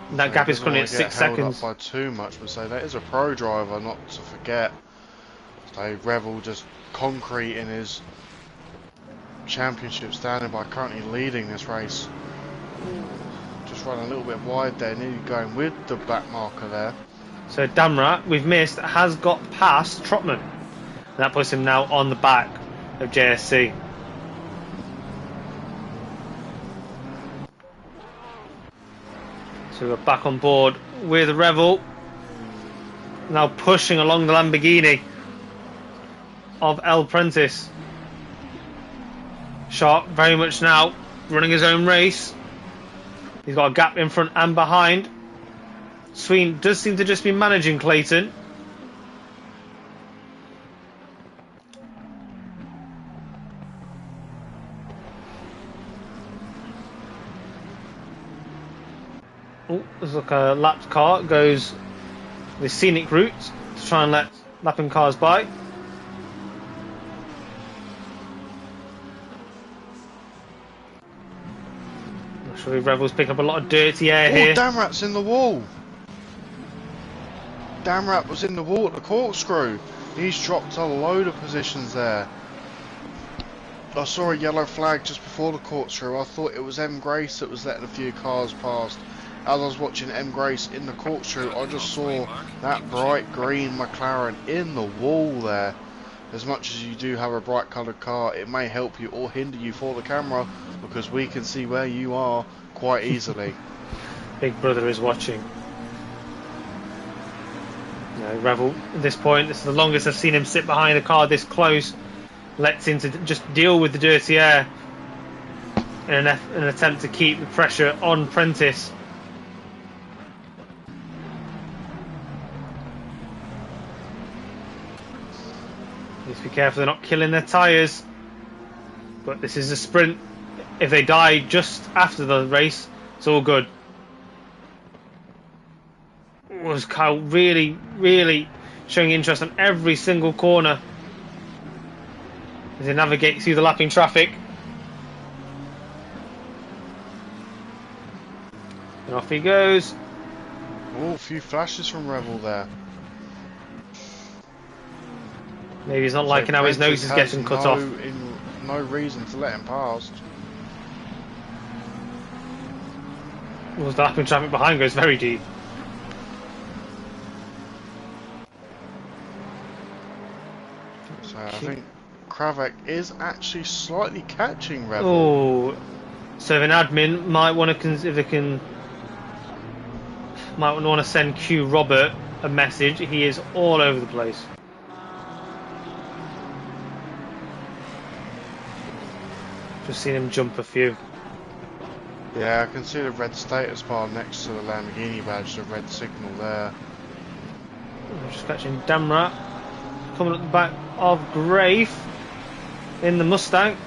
And that gap is currently at 6 seconds.
By too much, but say that is a pro driver, not to forget. So Revel just concrete in his championship standing by currently leading this race. Just running a little bit wide there, nearly going with the back marker there.
So Damrat, we've missed, has got past Trotman. And that puts him now on the back of JSC. So we're back on board with Revel. Now pushing along the Lamborghini of El Prentice. Sharp very much now running his own race. He's got a gap in front and behind. Sween does seem to just be managing Clayton. Oh, there's like a lapped car. Goes the scenic route to try and let lapping cars by. Actually, Revel's pick up a lot of dirty air here.
Damrat's in the wall. Damrat was in the wall at the corkscrew. He's dropped a load of positions there. I saw a yellow flag just before the corkscrew. I thought it was M Grace that was letting a few cars past. As I was watching M Grace in the corkscrew, I just saw that bright green McLaren in the wall there. As much as you do have a bright coloured car, it may help you or hinder you for the camera, because we can see where you are quite easily.
Big brother is watching. No, Revel at this point, this is the longest I've seen him sit behind a car this close. Lets him to just deal with the dirty air in an attempt to keep the pressure on Prentice. Need to be careful they're not killing their tyres. But this is a sprint. If they die just after the race, it's all good. Was Kyle really, really showing interest on every single corner as they navigate through the lapping traffic. And off he goes.
Oh, a few flashes from Revel there.
Maybe he's not liking how his nose is getting cut off.
No reason to let him past.
Well, the lapping traffic behind goes very deep.
So I think Kravek is actually slightly catching Rebel.
Oh, so if an admin might want to, might want to send Q Robert a message. He is all over the place. Just seen him jump a few.
Yeah, I can see the red status bar next to the Lamborghini badge, the red signal there.
Just catching Damrat. Coming up the back of Grafe in the Mustang.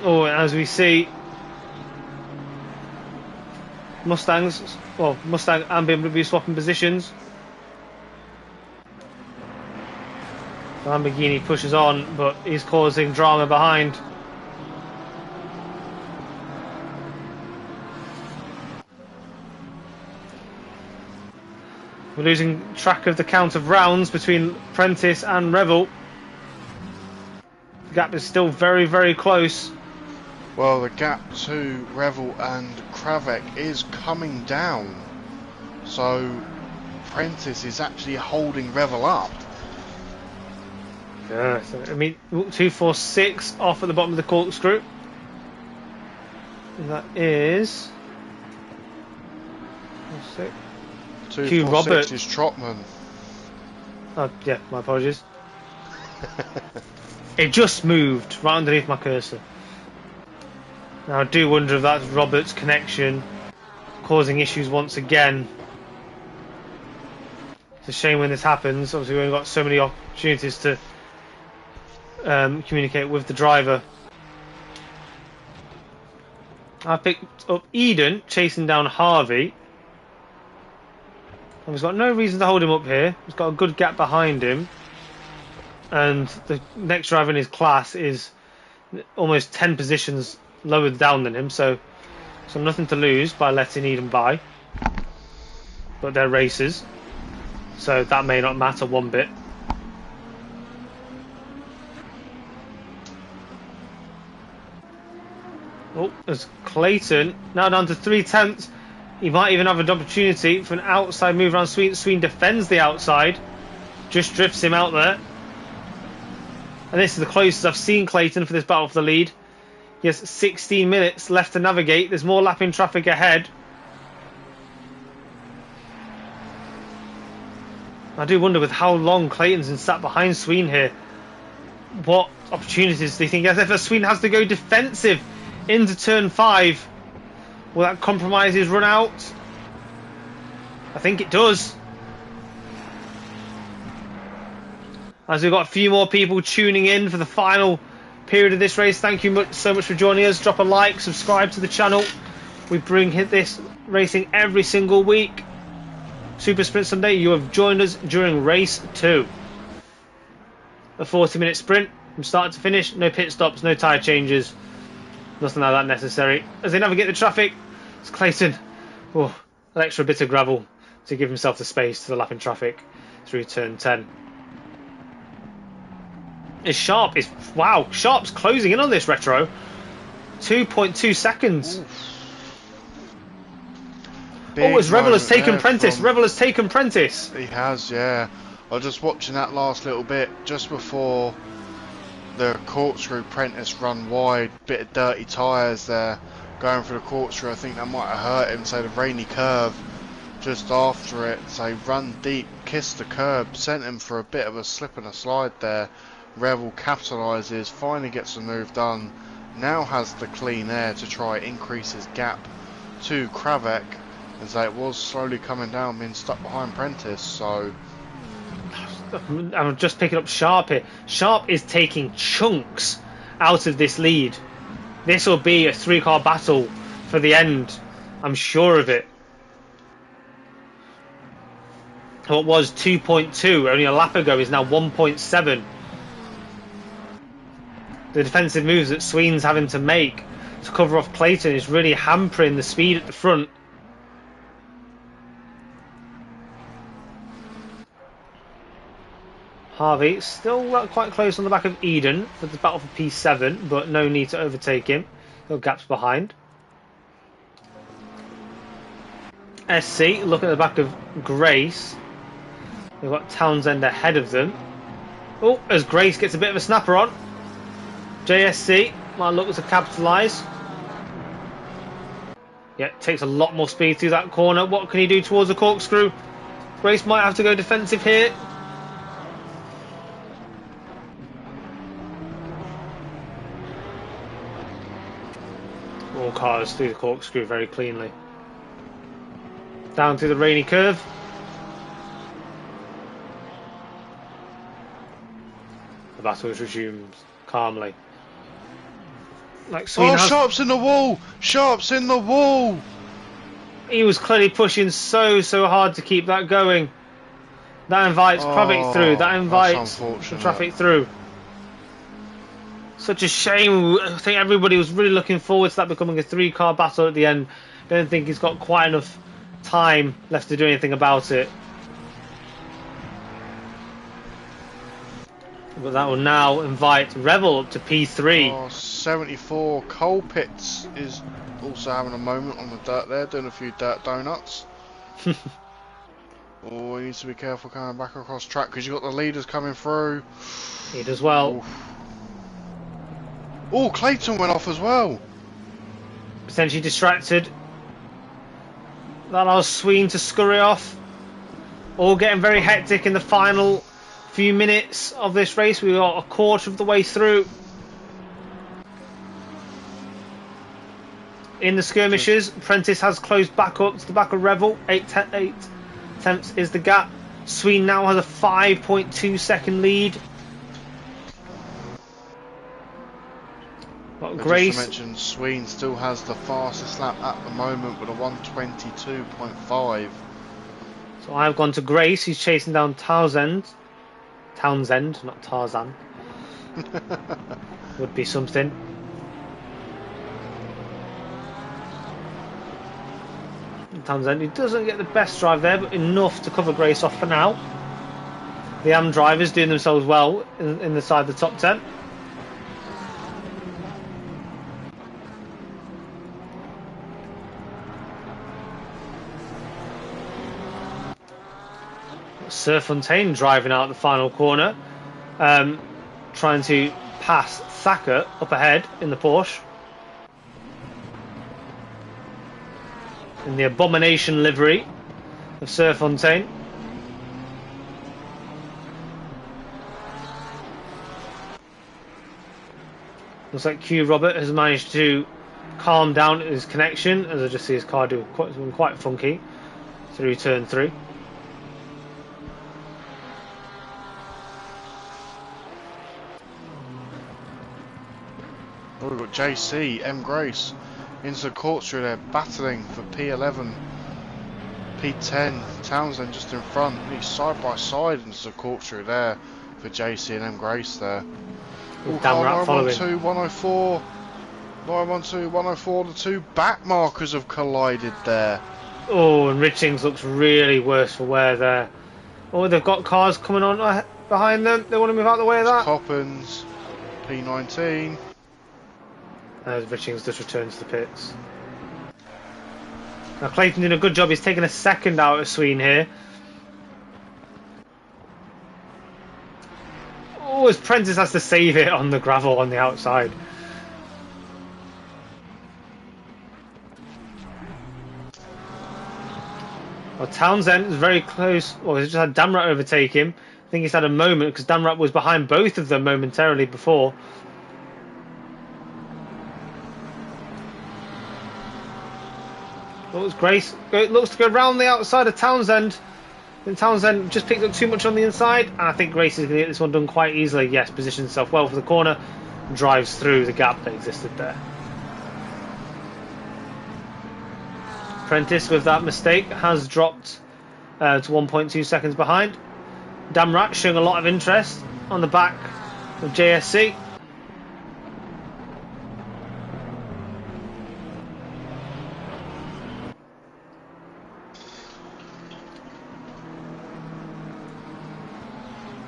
Oh, as we see, Mustang and BMW swapping positions. The Lamborghini pushes on, but he's causing drama behind. We're losing track of the count of rounds between Prentice and Revel. The gap is still very, very close.
Well, the gap to Revel and Kravek is coming down. So Prentice is actually holding Revel up.
Yeah, so, I mean, 246 off at the bottom of the corkscrew. And that is
246 is Trotman.
Oh, yeah, my apologies. It just moved right underneath my cursor. Now I do wonder if that's Robert's connection causing issues once again. It's a shame when this happens. Obviously we've only got so many opportunities to communicate with the driver. I picked up Eden chasing down Harvey. And he's got no reason to hold him up here. He's got a good gap behind him. And the next driver in his class is almost 10 positions lower down than him, so nothing to lose by letting Eden by. But they're racers, so that may not matter one bit. Oh, there's Clayton now down to 3/10. He might even have an opportunity for an outside move around Sween. Sween defends the outside, just drifts him out there. And this is the closest I've seen Clayton for this battle for the lead. He has 16 minutes left to navigate. There's more lapping traffic ahead. I do wonder with how long Clayton's been sat behind Sween here, what opportunities do you think he has? If Sween has to go defensive into turn 5, will that compromise his run out? I think it does. As we've got a few more people tuning in for the final period of this race, thank you so much for joining us. Drop a like, subscribe to the channel. We bring this racing every single week. Super Sprint Sunday, you have joined us during race 2. A 40-minute sprint from start to finish, no pit stops, no tyre changes, nothing like that necessary. As they navigate the traffic, it's Clayton. Oh, an extra bit of gravel to give himself the space to the lapping traffic through turn 10. Sharp's closing in on this retro. 2.2 seconds. As Revel has taken Prentice. Revel has taken Prentice.
He has, yeah. I was just watching that last little bit just before the corkscrew. Prentice run wide, bit of dirty tyres there going for the corkscrew. I think that might have hurt him. So the rainy curve just after it, so run deep, kissed the curb, sent him for a bit of a slip and a slide there. Revel capitalises, finally gets the move done, now has the clean air to try increase his gap to Kravek, as it was slowly coming down, being stuck behind Prentice. So
I'm just picking up Sharp here. Sharp is taking chunks out of this lead. This will be a 3-car battle for the end, I'm sure of it. What was 2.2 only a lap ago is now 1.7. The defensive moves that Sween's having to make to cover off Clayton is really hampering the speed at the front. Harvey still quite close on the back of Eden for the battle for P7, but no need to overtake him. No gaps behind. SC, look at the back of Grace. They've got Townsend ahead of them. Oh, as Grace gets a bit of a snapper on. JSC might look to capitalise. Yeah, takes a lot more speed through that corner. What can he do towards the corkscrew? Grace might have to go defensive here. All cars through the corkscrew very cleanly. Down through the rainy curve. The battle resumes calmly. Like
Sharp's in the wall! Sharp's in the wall!
He was clearly pushing so hard to keep that going. That invites traffic through. That invites the traffic through. Such a shame. I think everybody was really looking forward to that becoming a 3-car battle at the end. Don't think he's got quite enough time left to do anything about it. But that will now invite Revel up to P3.
74. Coal Pits is also having a moment on the dirt there, doing a few dirt donuts. Oh, he needs to be careful coming back across track because you've got the leaders coming through.
He does well.
Oh, Clayton went off as well.
Potentially distracted. That allows Sween to scurry off. All getting very hectic in the final few minutes of this race. We got a quarter of the way through. In the skirmishes, Prentice has closed back up to the back of Revel. 8 tenths is the gap. Sween now has a 5.2 second lead. Got Grace.
Just to mention, Sween still has the fastest lap at the moment with a 1:22.5.
So I've gone to Grace. He's chasing down Townsend, not Tarzan. Would be something. Townsend, he doesn't get the best drive there, but enough to cover Grace off for now. The AM drivers doing themselves well in the side of the top 10. Sir Fontaine driving out the final corner, trying to pass Thacker up ahead in the Porsche. In the abomination livery of Sir Fontaine. Looks like Q Robert has managed to calm down his connection, as I just see his car doing quite funky through turn 3.
Oh, we've got JC, M Grace into the corkscrew there, battling for P11, P10. Townsend just in front. He's side by side into the corkscrew there for JC and M Grace there.
Oh, 912,
104. 912, 104. The two back markers have collided there.
Oh, and Richings looks really worse for wear there. Oh, they've got cars coming on behind them. They want to move out of the way of that.
Coppens, P19.
As Richings just returns to the pits. Now Clayton doing a good job. He's taking a second out of Sween here. Oh, as Prentice has to save it on the gravel on the outside. Well, Townsend is very close. Well, he's just had Damrat overtake him. I think he's had a moment because Damrat was behind both of them momentarily before. Oh, it's Grace. It looks to go round the outside of Townsend. And Townsend just picked up too much on the inside. And I think Grace is going to get this one done quite easily. Yes, positions himself well for the corner. Drives through the gap that existed there. Prentice, with that mistake, has dropped to 1.2 seconds behind. Damrat showing a lot of interest on the back of JSC.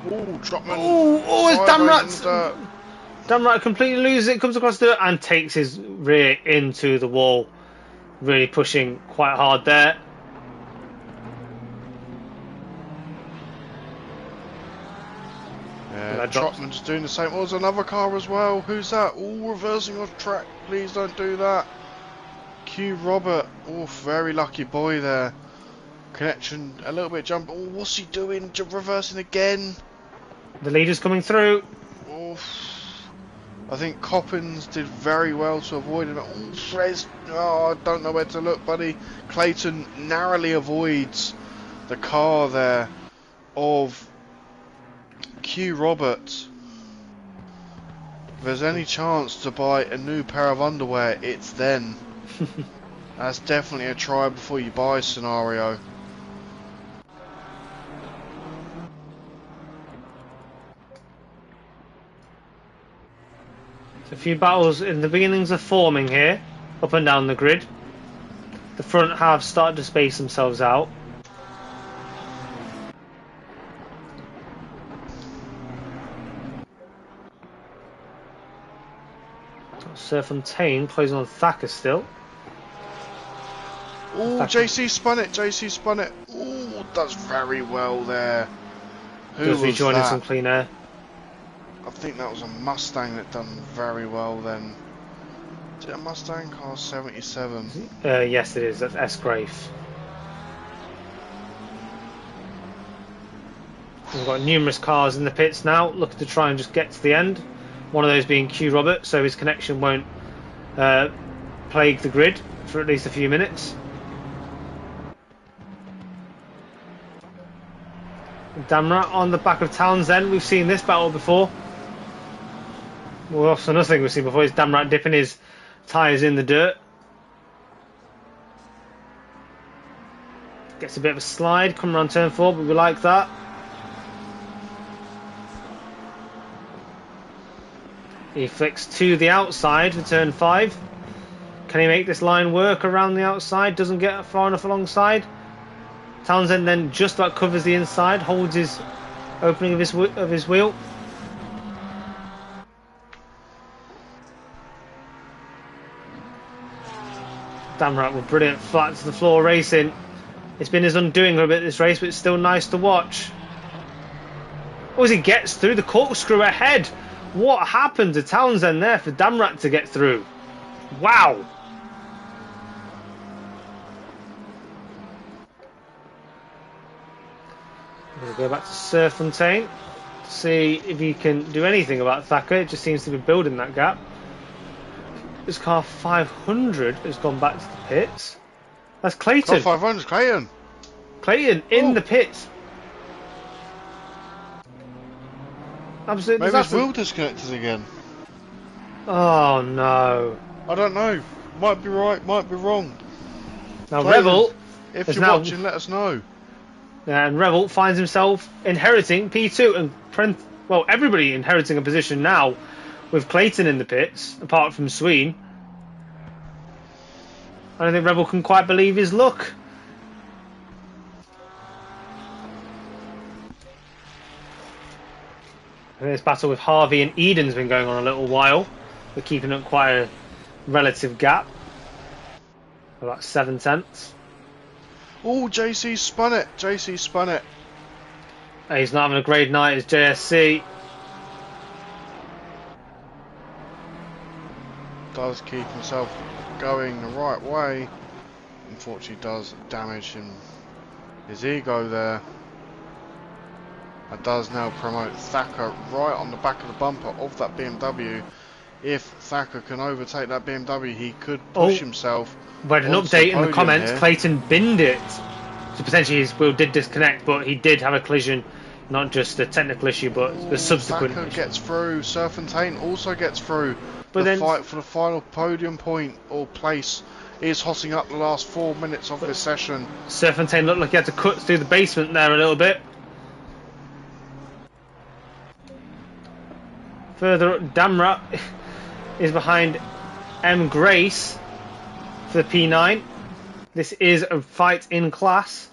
Ooh, Trotman.
Oh, it's Damrat. Damrat completely loses it, comes across the dirt and takes his rear into the wall. Really pushing quite hard there.
Yeah, Trotman's doing the same. Oh, there's another car as well. Who's that? Oh, reversing off track. Please don't do that. Q Robert. Oh, very lucky boy there. Connection a little bit jump. Oh, what's he doing? Reversing again.
The leader's coming through.
Oh, I think Coppins did very well to avoid him. Oh, Frez. Oh, I don't know where to look, buddy. Clayton narrowly avoids the car there of Q Roberts. If there's any chance to buy a new pair of underwear, it's then. That's definitely a try before you buy scenario.
A few battles in the beginnings of forming here, up and down the grid. The front have started to space themselves out. Serfontaine closing on Thacker still.
Oh, JC spun it. JC spun it. Oh, does very well there. Who was
rejoining
that?
some clean air.
I think that was a Mustang that done very well then. Is it a Mustang car 77?
Yes, it is. That's S-Grafe. We've got numerous cars in the pits now, looking to try and just get to the end. One of those being Q Robert, so his connection won't plague the grid for at least a few minutes. Damrat on the back of Townsend. We've seen this battle before. Well, also nothing we've seen before is Damrat dipping his tyres in the dirt. Gets a bit of a slide coming around turn 4, but we like that. He flicks to the outside for turn 5. Can he make this line work around the outside? Doesn't get far enough alongside. Townsend then just about covers the inside, holds his opening of his wheel. Damrat with brilliant flat to the floor racing. It's been his undoing for a bit this race, but it's still nice to watch. Oh, as he gets through the corkscrew ahead. What happened to Townsend there for Damrat to get through? Wow. We'll go back to Serfontaine to see if he can do anything about Thacker. It just seems to be building that gap. This car 500 has gone back to the pits. That's Clayton.
Car 500 Clayton.
Clayton in the pits. Absolutely.
Maybe his wheel disconnected again.
Oh no.
I don't know. Might be right, might be wrong.
Now Revel,
if you're watching, let us know.
And Revel finds himself inheriting P2 and everybody inheriting a position now with Clayton in the pits, apart from Sween. I don't think Revel can quite believe his luck. This battle with Harvey and Eden's been going on a little while. We're keeping up quite a relative gap. About 7/10.
Oh, JC spun it. JC spun it.
He's not having a great night as JSC.
Does keep himself going the right way. Unfortunately does damage his ego there. And does now promote Thacker right on the back of the bumper of that BMW. If Thacker can overtake that BMW, he could push himself.
But an update in the comments, here. Clayton binned it. So potentially his wheel did disconnect, but he did have a collision. Not just a technical issue, but the subsequent
Thacker
issue.
Gets through. Serfontaine also gets through.
But
the fight for the final podium point or place is hotting up the last 4 minutes of this session.
Serfontaine looked like he had to cut through the basement there a little bit. Further up, Damrat is behind M. Grace for the P9. This is a fight in class.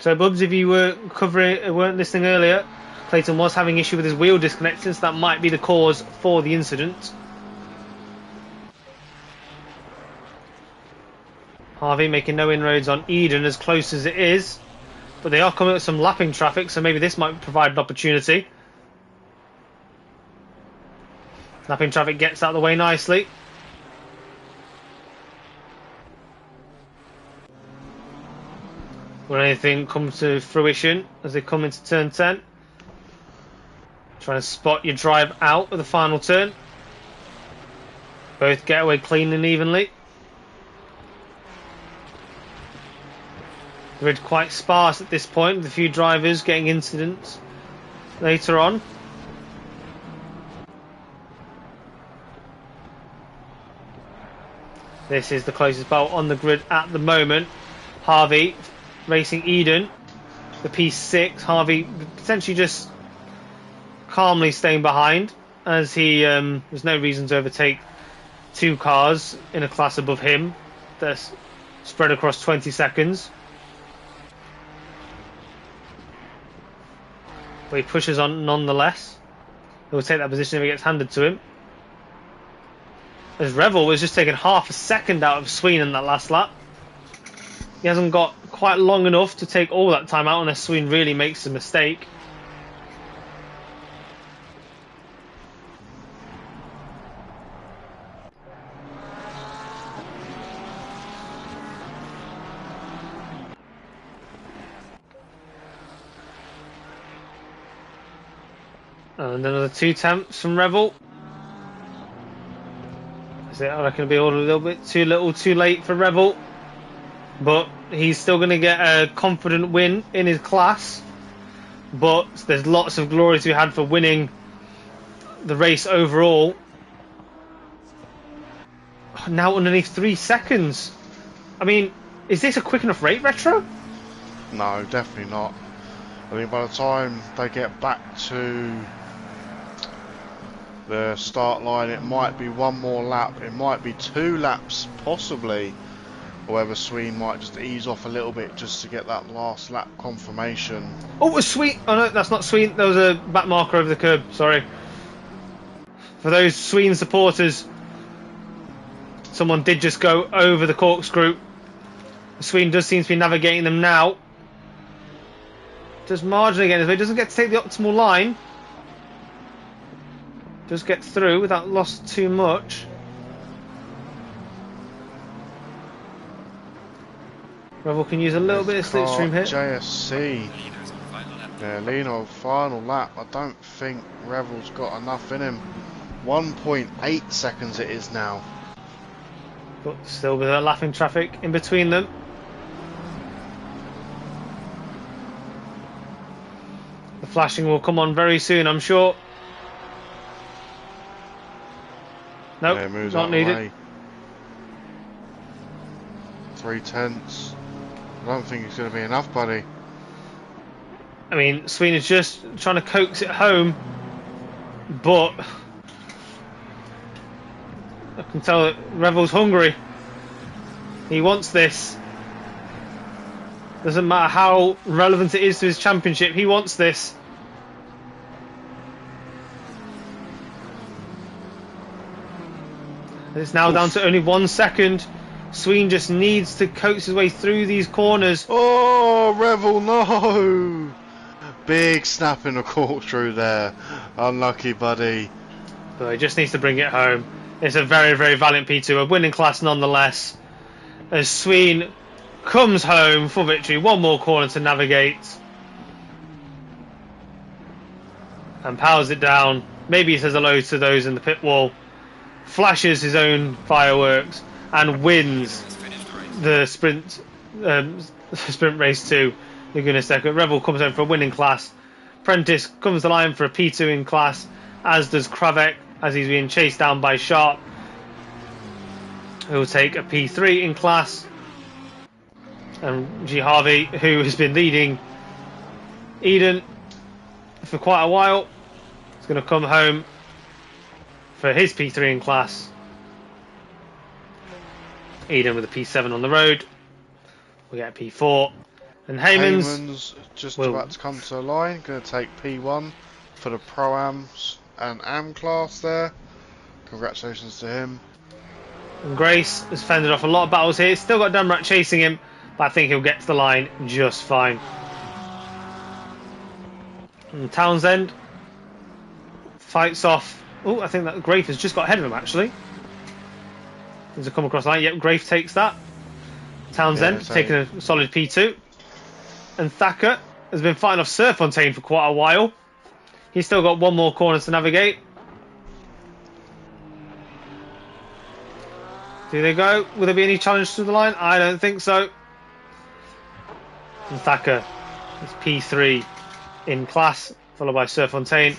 So, Bubs, if you weren't listening earlier, Clayton was having issue with his wheel disconnecting, so that might be the cause for the incident. Harvey making no inroads on Eden as close as it is, but they are coming with some lapping traffic, so maybe this might provide an opportunity. Lapping traffic gets out of the way nicely. Will anything come to fruition as they come into turn 10? Trying to spot your drive out of the final turn. Both get away clean and evenly. Grid quite sparse at this point, with a few drivers getting incidents later on. This is the closest battle on the grid at the moment. Harvey racing Eden, the P6. Harvey potentially just calmly staying behind, as he there's no reason to overtake two cars in a class above him. They're spread across 20 seconds. But he pushes on nonetheless. He will take that position if it gets handed to him. As Revel was just taking half a second out of Sween in that last lap. He hasn't got quite long enough to take all that time out unless Sween really makes a mistake. And another 2 attempts from Revel. I reckon it'll be a little bit too little, too late for Revel. But he's still going to get a confident win in his class. But there's lots of glory to be had for winning the race overall. Now underneath 3 seconds. I mean, is this a quick enough rate, Retro?
No, definitely not. I mean, by the time they get back to the start line, it might be one more lap, it might be 2 laps possibly, or whether Sween might just ease off a little bit just to get that last lap confirmation.
Oh, it was Sween. Oh no, that's not Sween. There was a back marker over the curb, sorry. For those Sween supporters, someone did just go over the corkscrew. Sween does seem to be navigating them now. Just marginally again, if he doesn't get to take the optimal line. Just get through without loss too much. Revel can use a little bit of slipstream here.
JSC. Yeah, Lino, final lap. I don't think Revel's got enough in him. 1.8 seconds it is now.
But still with a laughing traffic in between them. The flashing will come on very soon, I'm sure. Nope,
yeah,
not needed.
3 tenths. I don't think it's going to be enough, buddy.
I mean, Sween is just trying to coax it home, but I can tell that Revel's hungry. He wants this. Doesn't matter how relevant it is to his championship, he wants this. It's now down to only 1 second. Sween just needs to coax his way through these corners.
Oh, Revel, no! Big snap in the corkscrew there. Unlucky, buddy.
But he just needs to bring it home. It's a very, very valiant P2, a winning class nonetheless. As Sween comes home for victory. One more corner to navigate. And powers it down. Maybe he says hello to those in the pit wall. Flashes his own fireworks and wins the sprint race to Laguna Seca. Revel comes home for a winning class. Prentice comes to line for a P2 in class, as does Kravek, as he's being chased down by Sharp, who will take a P3 in class. And G. Harvey, who has been leading Eden for quite a while, is going to come home for his P3 in class. Eden with a P7 on the road. We get a P4. And
Heyman's just about to come to the line. Going to take P1 for the Pro-Ams and Am class there. Congratulations to him.
And Grace has fended off a lot of battles here. Still got Dunrat chasing him, but I think he'll get to the line just fine. And Townsend fights off. Oh, I think that Grafe has just got ahead of him, actually. As a come across the line. Yep, Grafe takes that. Townsend taking a solid P2. And Thacker has been fighting off Surfontaine for quite a while. He's still got one more corner to navigate. Do they go? Will there be any challenge to the line? I don't think so. And Thacker is P3 in class, followed by Surfontaine.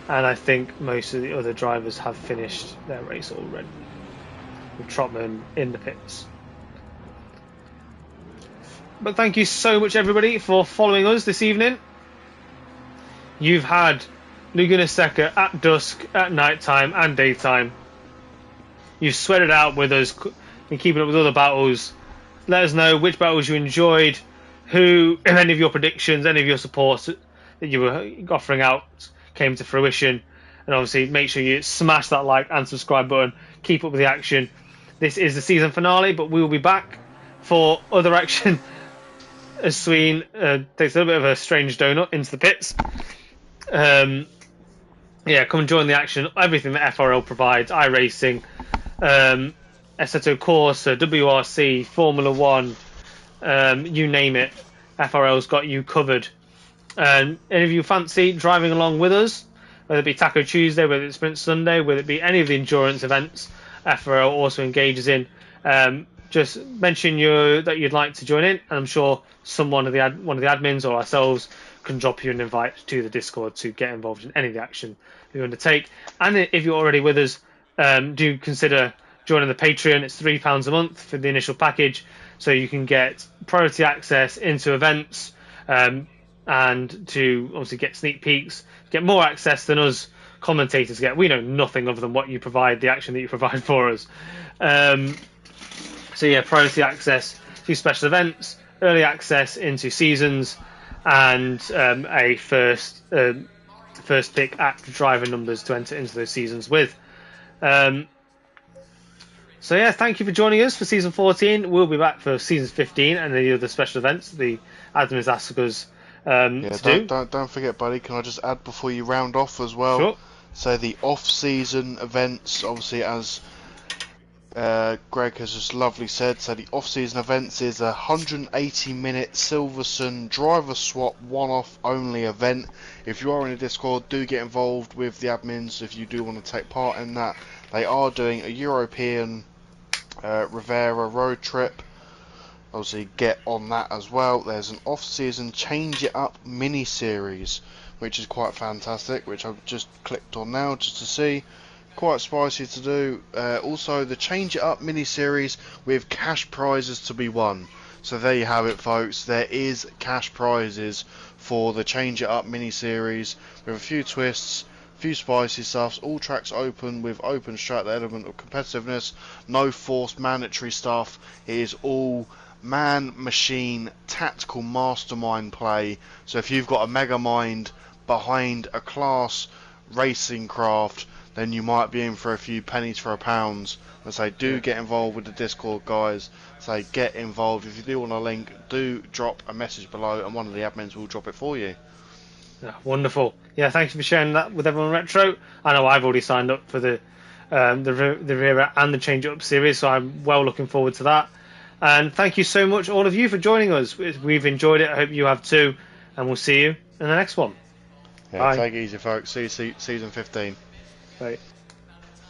And I think most of the other drivers have finished their race already. With Trotman in the pits. But thank you so much, everybody, for following us this evening. You've had Laguna Seca at dusk, at night time, and daytime. You've sweated out with us, been keeping up with other battles. Let us know which battles you enjoyed, who, if any of your predictions, any of your supports that you were offering out came to fruition. And obviously, make sure you smash that like and subscribe button. Keep up with the action. This is the season finale, but we will be back for other action. As Sween takes a little bit of a strange donut into the pits. Yeah, come and join the action. Everything that FRL provides, iRacing, Assetto Corsa, WRC, Formula 1, you name it, FRL's got you covered. Any of you fancy driving along with us, whether it be Taco Tuesday, whether it's Sprint Sunday, whether it be any of the endurance events FRL also engages in, just mention that you'd like to join in, and I'm sure one of the admins or ourselves can drop you an invite to the Discord to get involved in any of the action you undertake. And if you're already with us, do consider joining the Patreon. It's £3 a month for the initial package, so you can get priority access into events, and to obviously get sneak peeks, get more access than us commentators get. We know nothing other than what you provide, the action that you provide for us. So yeah, priority access to special events, early access into seasons, and a first pick at driver numbers to enter into those seasons with. So yeah, thank you for joining us for season 14. We'll be back for season 15 and the other special events the admins ask us to do.
Don't forget, buddy, can I just add before you round off as well?
Sure.
So the off-season events, obviously, as Greg has just lovely said, so the off-season events is a 180-minute Silverstone driver swap one-off only event. If you are in a Discord, do get involved with the admins if you do want to take part in that. They are doing a European Rivera road trip. Obviously get on that as well. There's an off-season Change It Up mini-series, which is quite fantastic, which I've just clicked on now just to see. Quite spicy to do. Also the Change It Up mini-series with cash prizes to be won. So there you have it, folks. There is cash prizes for the Change It Up mini-series with a few twists, a few spicy stuffs, all tracks open with open strat, the element of competitiveness, no forced mandatory stuff. It is all man, machine, tactical mastermind play. So if you've got a mega mind behind a class racing craft, then you might be in for a few pennies for a pound. And say, do get involved with the Discord, guys. Say, get involved. If you do want a link, do drop a message below, and one of the admins will drop it for you.
Yeah, wonderful. Yeah, thank you for sharing that with everyone retro. I know I've already signed up for the Rivera and the Change It Up series, so I'm well looking forward to that. And thank you so much, all of you, for joining us. We've enjoyed it. I hope you have too. And we'll see you in the next one.
Yeah, bye. Take it easy, folks. See you season 15.
Bye.